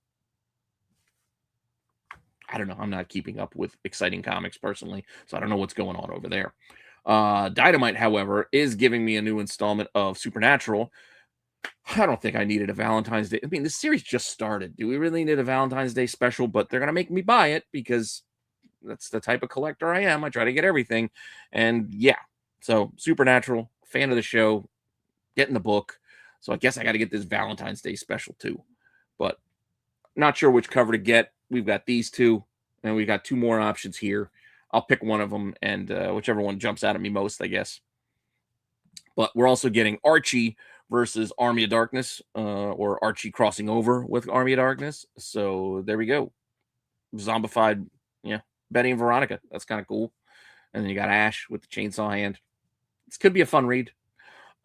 I don't know. I'm not keeping up with Exciting Comics personally, so I don't know what's going on over there. Dynamite, however, is giving me a new installment of Supernatural. I don't think I needed a Valentine's Day. I mean, this series just started. Do we really need a Valentine's Day special? But they're going to make me buy it because that's the type of collector I am. I try to get everything. And yeah, so Supernatural, fan of the show, getting the book. So I guess I got to get this Valentine's Day special too. But not sure which cover to get. We've got these 2, and we've got 2 more options here. I'll pick one of them, and whichever one jumps out at me most, I guess. But we're also getting Archie versus Army of Darkness, or Archie crossing over with Army of Darkness. So there we go. Zombified, yeah, Betty and Veronica. That's kind of cool. And then you got Ash with the chainsaw hand. This could be a fun read.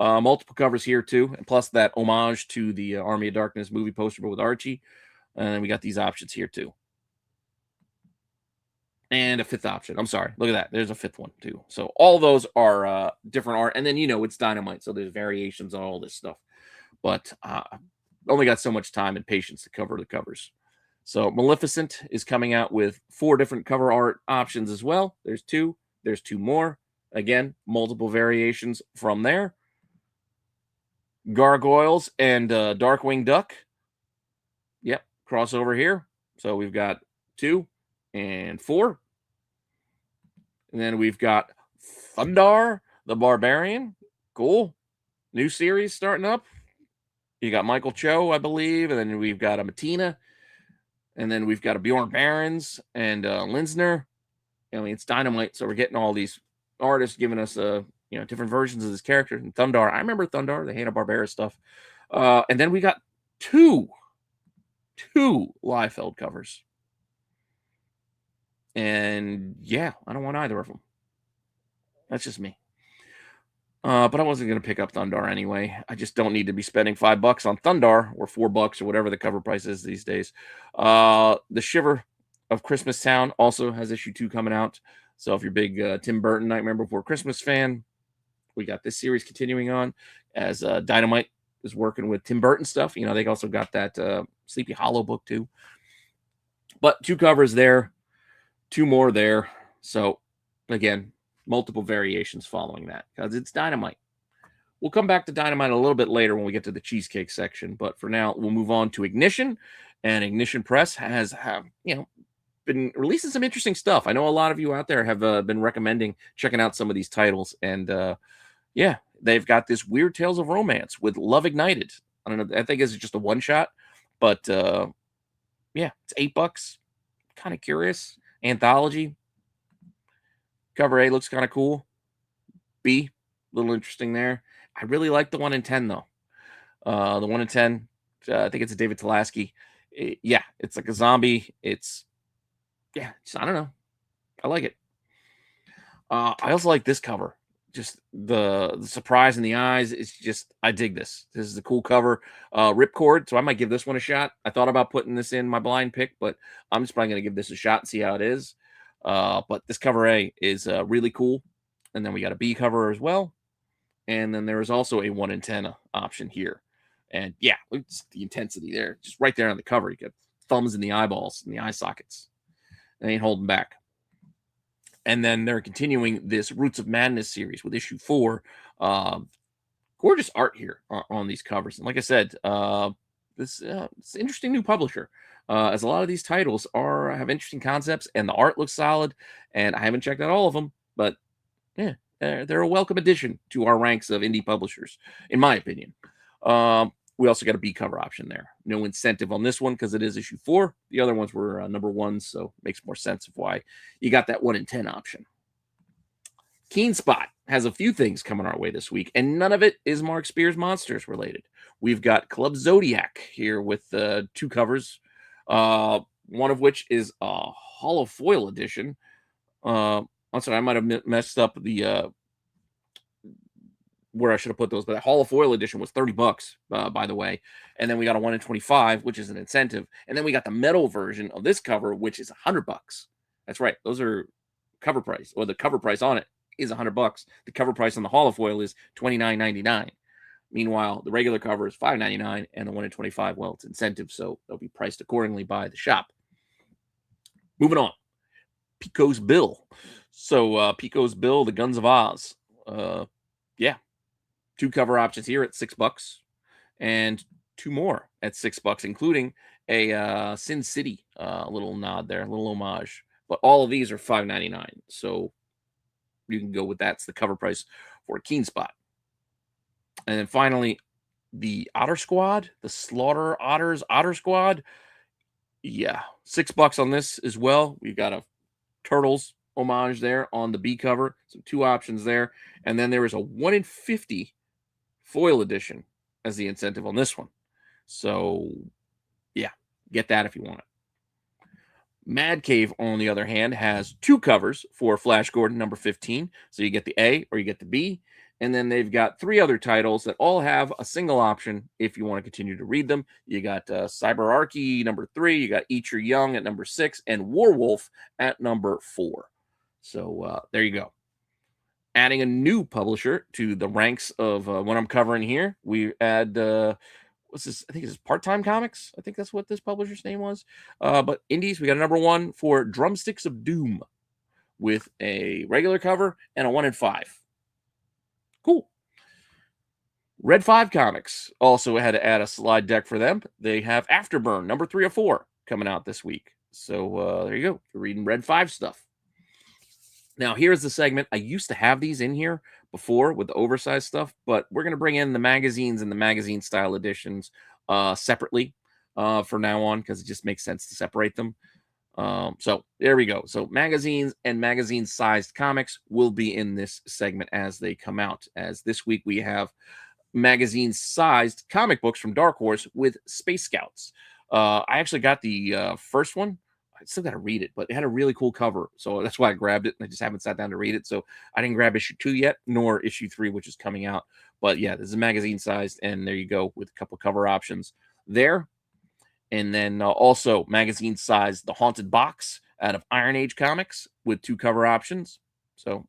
Multiple covers here too, and plus that homage to the Army of Darkness movie poster, but with Archie. And then we got these options here too. And a 5th option. I'm sorry. Look at that. There's a 5th one too. So all those are different art. And then, it's Dynamite. So there's variations on all this stuff. But only got so much time and patience to cover the covers. So Maleficent is coming out with 4 different cover art options as well. There's 2. There's 2 more. Again, multiple variations from there. Gargoyles and Darkwing Duck. Yep. Crossover here. So we've got 2 and 4. And then we've got Thundar the Barbarian. Cool. New series starting up. You got Michael Cho, I believe. And then we've got a Matina. And then we've got a Bjorn Barons and Linsner. I mean, it's Dynamite. So we're getting all these artists giving us different versions of this character. And Thundar. I remember Thundar, the Hanna-Barbera stuff. And then we got two Liefeld covers. And yeah, I don't want either of them. That's just me. But I wasn't going to pick up Thundar anyway. I just don't need to be spending $5 on Thundar or $4 or whatever the cover price is these days. The Shiver of Christmas Town also has issue 2 coming out. So if you're a big Tim Burton Nightmare Before Christmas fan, we got this series continuing on as Dynamite is working with Tim Burton stuff. They also got that Sleepy Hollow book too. But 2 covers there, 2 more there. So again, multiple variations following that because it's Dynamite. We'll come back to Dynamite a little bit later when we get to the cheesecake section. But for now, we'll move on to Ignition. And Ignition Press has been releasing some interesting stuff. I know a lot of you out there have been recommending checking out some of these titles. And yeah, they've got this Weird Tales of Romance with Love Ignited. I don't know. I think it's just a one-shot. But yeah, it's $8. Kind of curious. Anthology. Cover A looks kind of cool. B, a little interesting there. I really like the 1 in 10 though. The 1 in 10, I think it's a David Tulaski. Yeah, it's like a zombie. I don't know. I like it. I also like this cover. Just the surprise in the eyes. It's just, I dig this. This is a cool cover. Ripcord, so I might give this one a shot. I thought about putting this in my blind pick, but I'm just probably going to give this a shot and see how it is. But this cover A is really cool. And then we got a B cover as well. And then there is also a 1 in 10 option here. And yeah, it's the intensity there. Just right there on the cover. You got thumbs in the eyeballs and the eye sockets. They ain't holding back. And then they're continuing this Roots of Madness series with issue 4. Gorgeous art here on these covers. And like I said, this interesting new publisher. As a lot of these titles have interesting concepts and the art looks solid. And I haven't checked out all of them, but yeah, they're a welcome addition to our ranks of indie publishers, in my opinion. we also got a B cover option there. No incentive on this one because it is issue 4. The other ones were number 1, so it makes more sense of why you got that 1 in 10 option. Keen Spot has a few things coming our way this week, and none of it is Mark Spears Monsters related. We've got Club Zodiac here with 2 covers, one of which is a hollow foil edition. I'm sorry, I might have messed up the where I should have put those, but that hollow foil edition was $30, by the way. And then we got a 1 in 25, which is an incentive. And then we got the metal version of this cover, which is $100. That's right. Those are cover price, or the cover price on it is $100. The cover price on the hollow foil is $29.99. Meanwhile, the regular cover is $5.99, and the 1 in 25, well, it's incentive, so they'll be priced accordingly by the shop. Moving on, Pico's Bill. So Pico's Bill, the Guns of Oz. Yeah, 2 cover options here at $6, and 2 more at $6, including a Sin City little nod there, a little homage. But all of these are $5.99, so you can go with that's the cover price for a Keen Spot. And then finally, the Otter Squad, the Slaughter Otters Otter Squad. Yeah, $6 on this as well. We've got a Turtles homage there on the B cover, so 2 options there. And then there is a 1 in 50 foil edition as the incentive on this one. So, yeah, get that if you want it. Mad Cave, on the other hand, has 2 covers for Flash Gordon number 15. So you get the A or you get the B. And then they've got 3 other titles that all have a single option if you want to continue to read them. You got Cyberarchy number 3, you got Eat Your Young at number 6, and Warwolf at number 4. So there you go. Adding a new publisher to the ranks of what I'm covering here, we add what's this? I think it's Part-Time Comics. I think that's what this publisher's name was. But indies, we got a number 1 for Drumsticks of Doom with a regular cover and a 1 in 5. Cool. Red 5 Comics also had to add a slide deck for them. They have Afterburn number 3 or 4 coming out this week. So there you go. You're reading Red 5 stuff. Now, here's the segment. I used to have these in here before with the oversized stuff, but we're going to bring in the magazines and the magazine style editions separately from now on because it just makes sense to separate them. So there we go. So magazines and magazine sized comics will be in this segment as they come out. As this week we have magazine sized comic books from Dark Horse with Space Scouts. I actually got the first one. I still got to read it, but it had a really cool cover. So that's why I grabbed it. I just haven't sat down to read it. So I didn't grab issue 2 yet, nor issue 3, which is coming out. But yeah, this is magazine sized. And there you go with a couple of cover options there. And then also magazine sized The Haunted Box out of Iron Age Comics with 2 cover options. So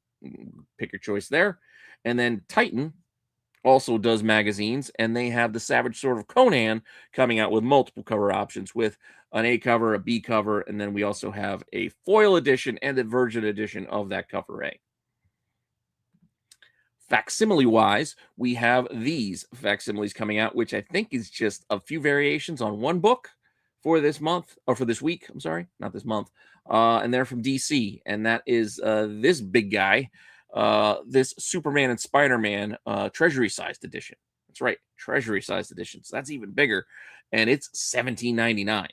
pick your choice there. And then Titan also does magazines, and they have the Savage Sword of Conan coming out with multiple cover options with an A cover, a B cover, and then we also have a foil edition and a virgin edition of that cover A. Facsimile wise, we have these facsimiles coming out, which I think is just a few variations on one book for this month, or for this week. I'm sorry, not this month. And they're from DC, and that is this big guy, this Superman and Spider-Man treasury-sized edition. That's right, treasury-sized edition. So that's even bigger, and it's $17.99.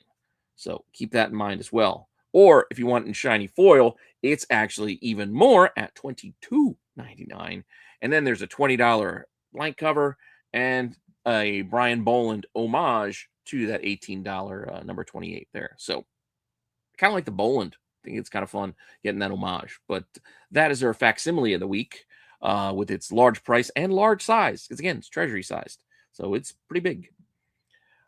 So keep that in mind as well. Or if you want it in shiny foil, it's actually even more at $22.99. And then there's a $20 blank cover and a Brian Boland homage to that $18 number 28 there. So kind of like the Boland. I think it's kind of fun getting that homage. But that is our facsimile of the week with its large price and large size. Because again, it's treasury sized. So it's pretty big.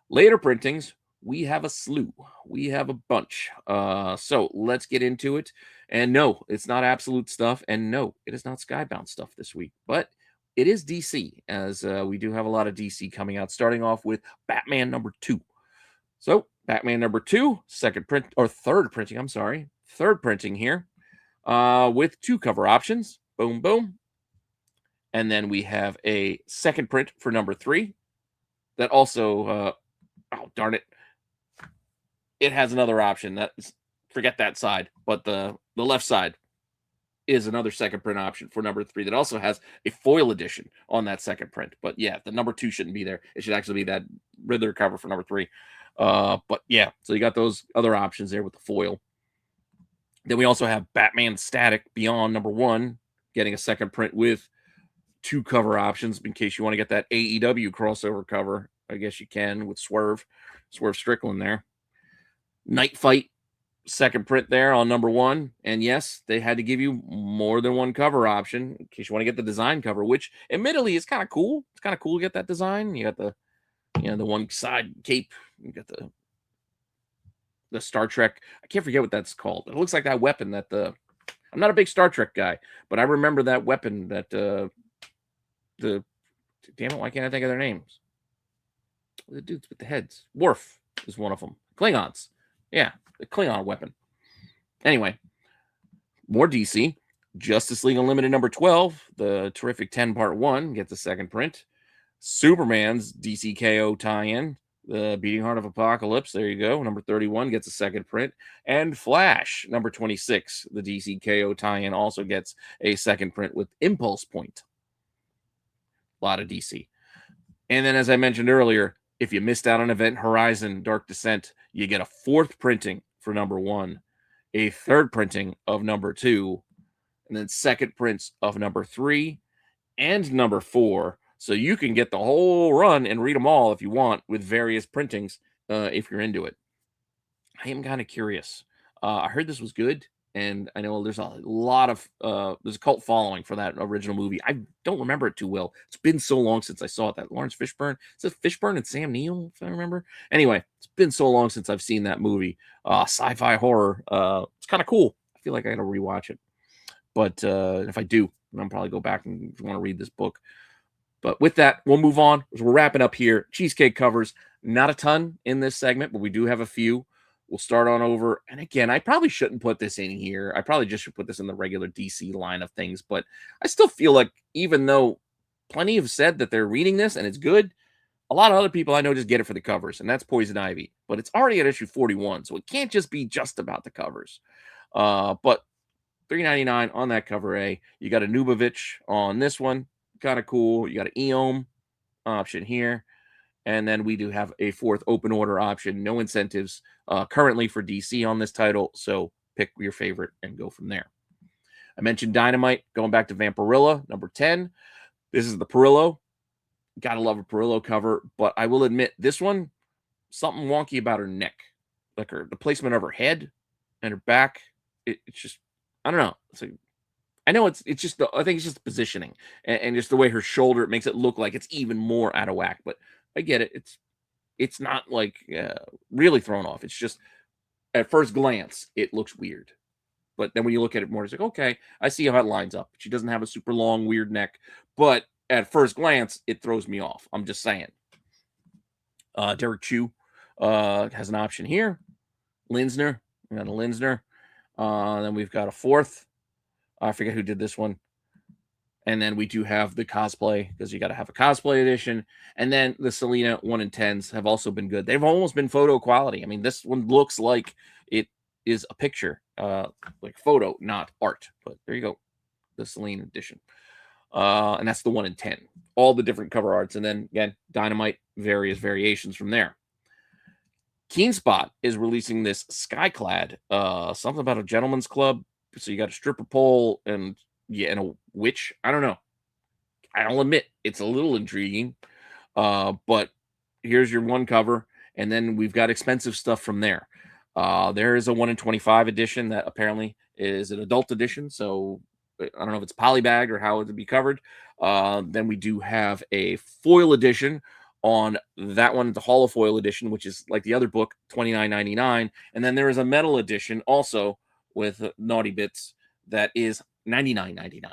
Later printings, we have a slew. We have a bunch. So let's get into it. And no, it's not absolute stuff. And no, it is not Skybound stuff this week. But it is DC, as we do have a lot of DC coming out, starting off with Batman number 2. So Batman number 2, third printing here with 2 cover options. Boom, boom. And then we have a second print for number 3 that also, oh, darn it. It has another option. Forget that side, but the left side. is another second print option for number 3 that also has a foil edition on that second print. But yeah, the number 2 shouldn't be there. It should actually be that Riddler cover for number 3. But yeah, so you got those other options there with the foil. Then we also have Batman Static Beyond number 1 getting a second print with 2 cover options in case you want to get that AEW crossover cover. I guess you can with Swerve Strickland there. Night Fight second print there on number 1, and yes, they had to give you more than one cover option in case you want to get the design cover, which admittedly is kind of cool. It's kind of cool to get that design. You got the the one side cape, you got the Star Trek, I can't forget what that's called. It looks like that weapon that I'm not a big Star Trek guy, but I remember that weapon that the damn it, why can't I think of their names? The dudes with the heads. Worf is one of them. Klingons. Yeah, the Klingon weapon. Anyway, more DC. Justice League Unlimited number 12, the terrific 10 part 1 gets a second print. Superman's DC KO tie-in, the Beating Heart of Apocalypse, there you go, number 31 gets a second print. And Flash, number 26, the DC KO tie-in also gets a second print with Impulse Point. A lot of DC. And then, as I mentioned earlier, if you missed out on Event Horizon Dark Descent, you get a 4th printing for number 1, a 3rd printing of number 2, and then second prints of number 3 and number 4. So you can get the whole run and read them all if you want with various printings if you're into it. I am kind of curious. I heard this was good, and I know there's a lot of there's a cult following for that original movie. I don't remember it too well. It's been so long since I saw it. That Lawrence Fishburne, is it Fishburne and Sam Neill, if I remember? Anyway, it's been so long since I've seen that movie. Sci-fi horror. It's kind of cool. I feel like I got to rewatch it. But if I do, I'll probably go back and want to read this book. But with that, we'll move on. We're wrapping up here. Cheesecake Covers. Not a ton in this segment, but we do have a few. We'll start on over. And again, I probably shouldn't put this in here. I probably just should put this in the regular DC line of things. But I still feel like even though plenty have said that they're reading this and it's good, a lot of other people I know just get it for the covers, and that's Poison Ivy. But it's already at issue 41, so it can't just be just about the covers. But $3.99 on that cover A. You got a Nubovich on this one. Kind of cool. You got an Eom option here. And then we do have a 4th open order option. No incentives currently for DC on this title. So pick your favorite and go from there. I mentioned Dynamite. Going back to Vampirilla, number 10. This is the Perillo. Gotta love a Perillo cover. But I will admit, this one, something wonky about her neck. Like the placement of her head and her back. It's just, I don't know. It's like, I know it's just I think it's just the positioning and just the way her shoulder, it makes it look like it's even more out of whack. But I get it. It's not like really thrown off. It's just at first glance it looks weird, but then when you look at it more, it's like, okay, I see how it lines up. She doesn't have a super long weird neck, but at first glance it throws me off. I'm just saying. Derek Chu has an option here. Linsner, we got a Linsner. Then we've got a 4th. I forget who did this one. And then we do have the cosplay, because you got to have a cosplay edition. And then the Selena 1 in 10s have also been good. They've almost been photo quality. I mean, this one looks like it is a picture, like photo, not art. But there you go, the Selena edition. And that's the 1 in 10. All the different cover arts. And then, again, Dynamite, various variations from there. Keenspot is releasing this Skyclad, something about a gentleman's club. So you got a stripper pole and a witch. I don't know. I'll admit it's a little intriguing. But here's your one cover, and then we've got expensive stuff from there. There is a 1 in 25 edition that apparently is an adult edition. So I don't know if it's polybagged or how it would be covered. Then we do have a foil edition on that one, the holofoil edition, which is like the other book, $29.99. And then there is a metal edition also with Naughty Bits that is $99.99.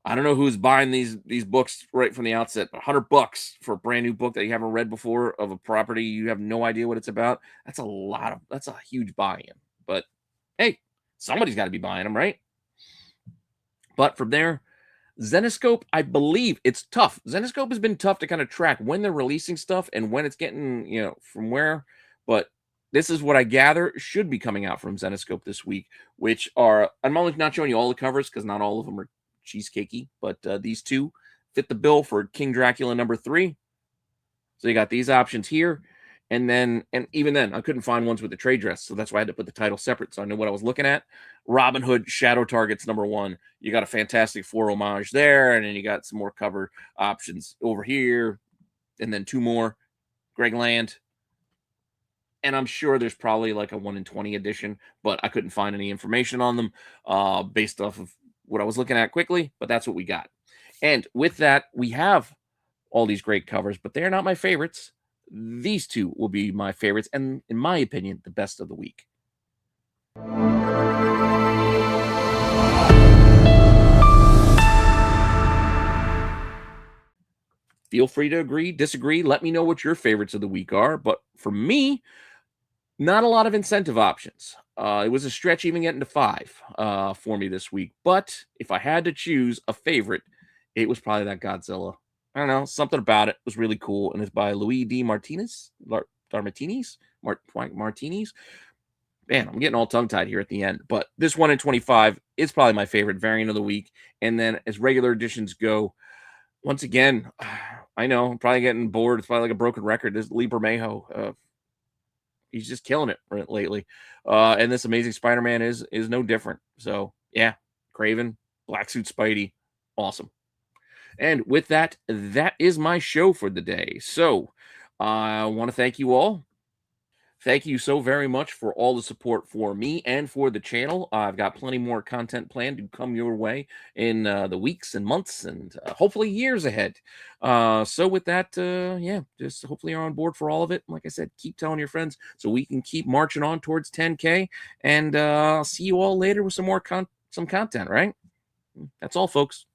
I don't know who's buying these books right from the outset, but $100 for a brand new book that you haven't read before of a property you have no idea what it's about. That's a huge buy-in. But hey, somebody's got to be buying them, right? But from there, Zenescope, I believe it's tough. Zenescope has been tough to kind of track when they're releasing stuff and when it's getting, from where. But this is what I gather should be coming out from Zenescope this week, which are, I'm only not showing you all the covers because not all of them are cheesecakey, but these two fit the bill for King Dracula #3. So you got these options here. And even then, I couldn't find ones with the trade dress. So that's why I had to put the title separate so I knew what I was looking at. Robin Hood Shadow Targets #1. You got a Fantastic Four homage there. And then you got some more cover options over here. And then two more. Greg Land. And I'm sure there's probably like a 1 in 20 edition, but I couldn't find any information on them based off of what I was looking at quickly. But that's what we got. And with that, we have all these great covers, but they're not my favorites. These two will be my favorites, and in my opinion, the best of the week. Feel free to agree, disagree. Let me know what your favorites of the week are. But for me, not a lot of incentive options. It was a stretch even getting to 5 for me this week. But if I had to choose a favorite, it was probably that Godzilla. I don't know, something about it was really cool, and it's by Luis D. Martinez. Martinez. Man, I'm getting all tongue-tied here at the end. But this 1 in 25 is probably my favorite variant of the week. And then as regular editions go, once again, I know I'm probably getting bored. It's probably like a broken record. This Lee Bermejo, he's just killing it lately. And this Amazing Spider-Man is no different. So yeah, Craven, Black Suit Spidey, awesome. And with that, that is my show for the day. So I want to thank you all. Thank you so very much for all the support for me and for the channel. I've got plenty more content planned to come your way in the weeks and months and hopefully years ahead. So with that, yeah, just hopefully you're on board for all of it. Like I said, keep telling your friends so we can keep marching on towards 10K. And I'll see you all later with some more content, right? That's all, folks.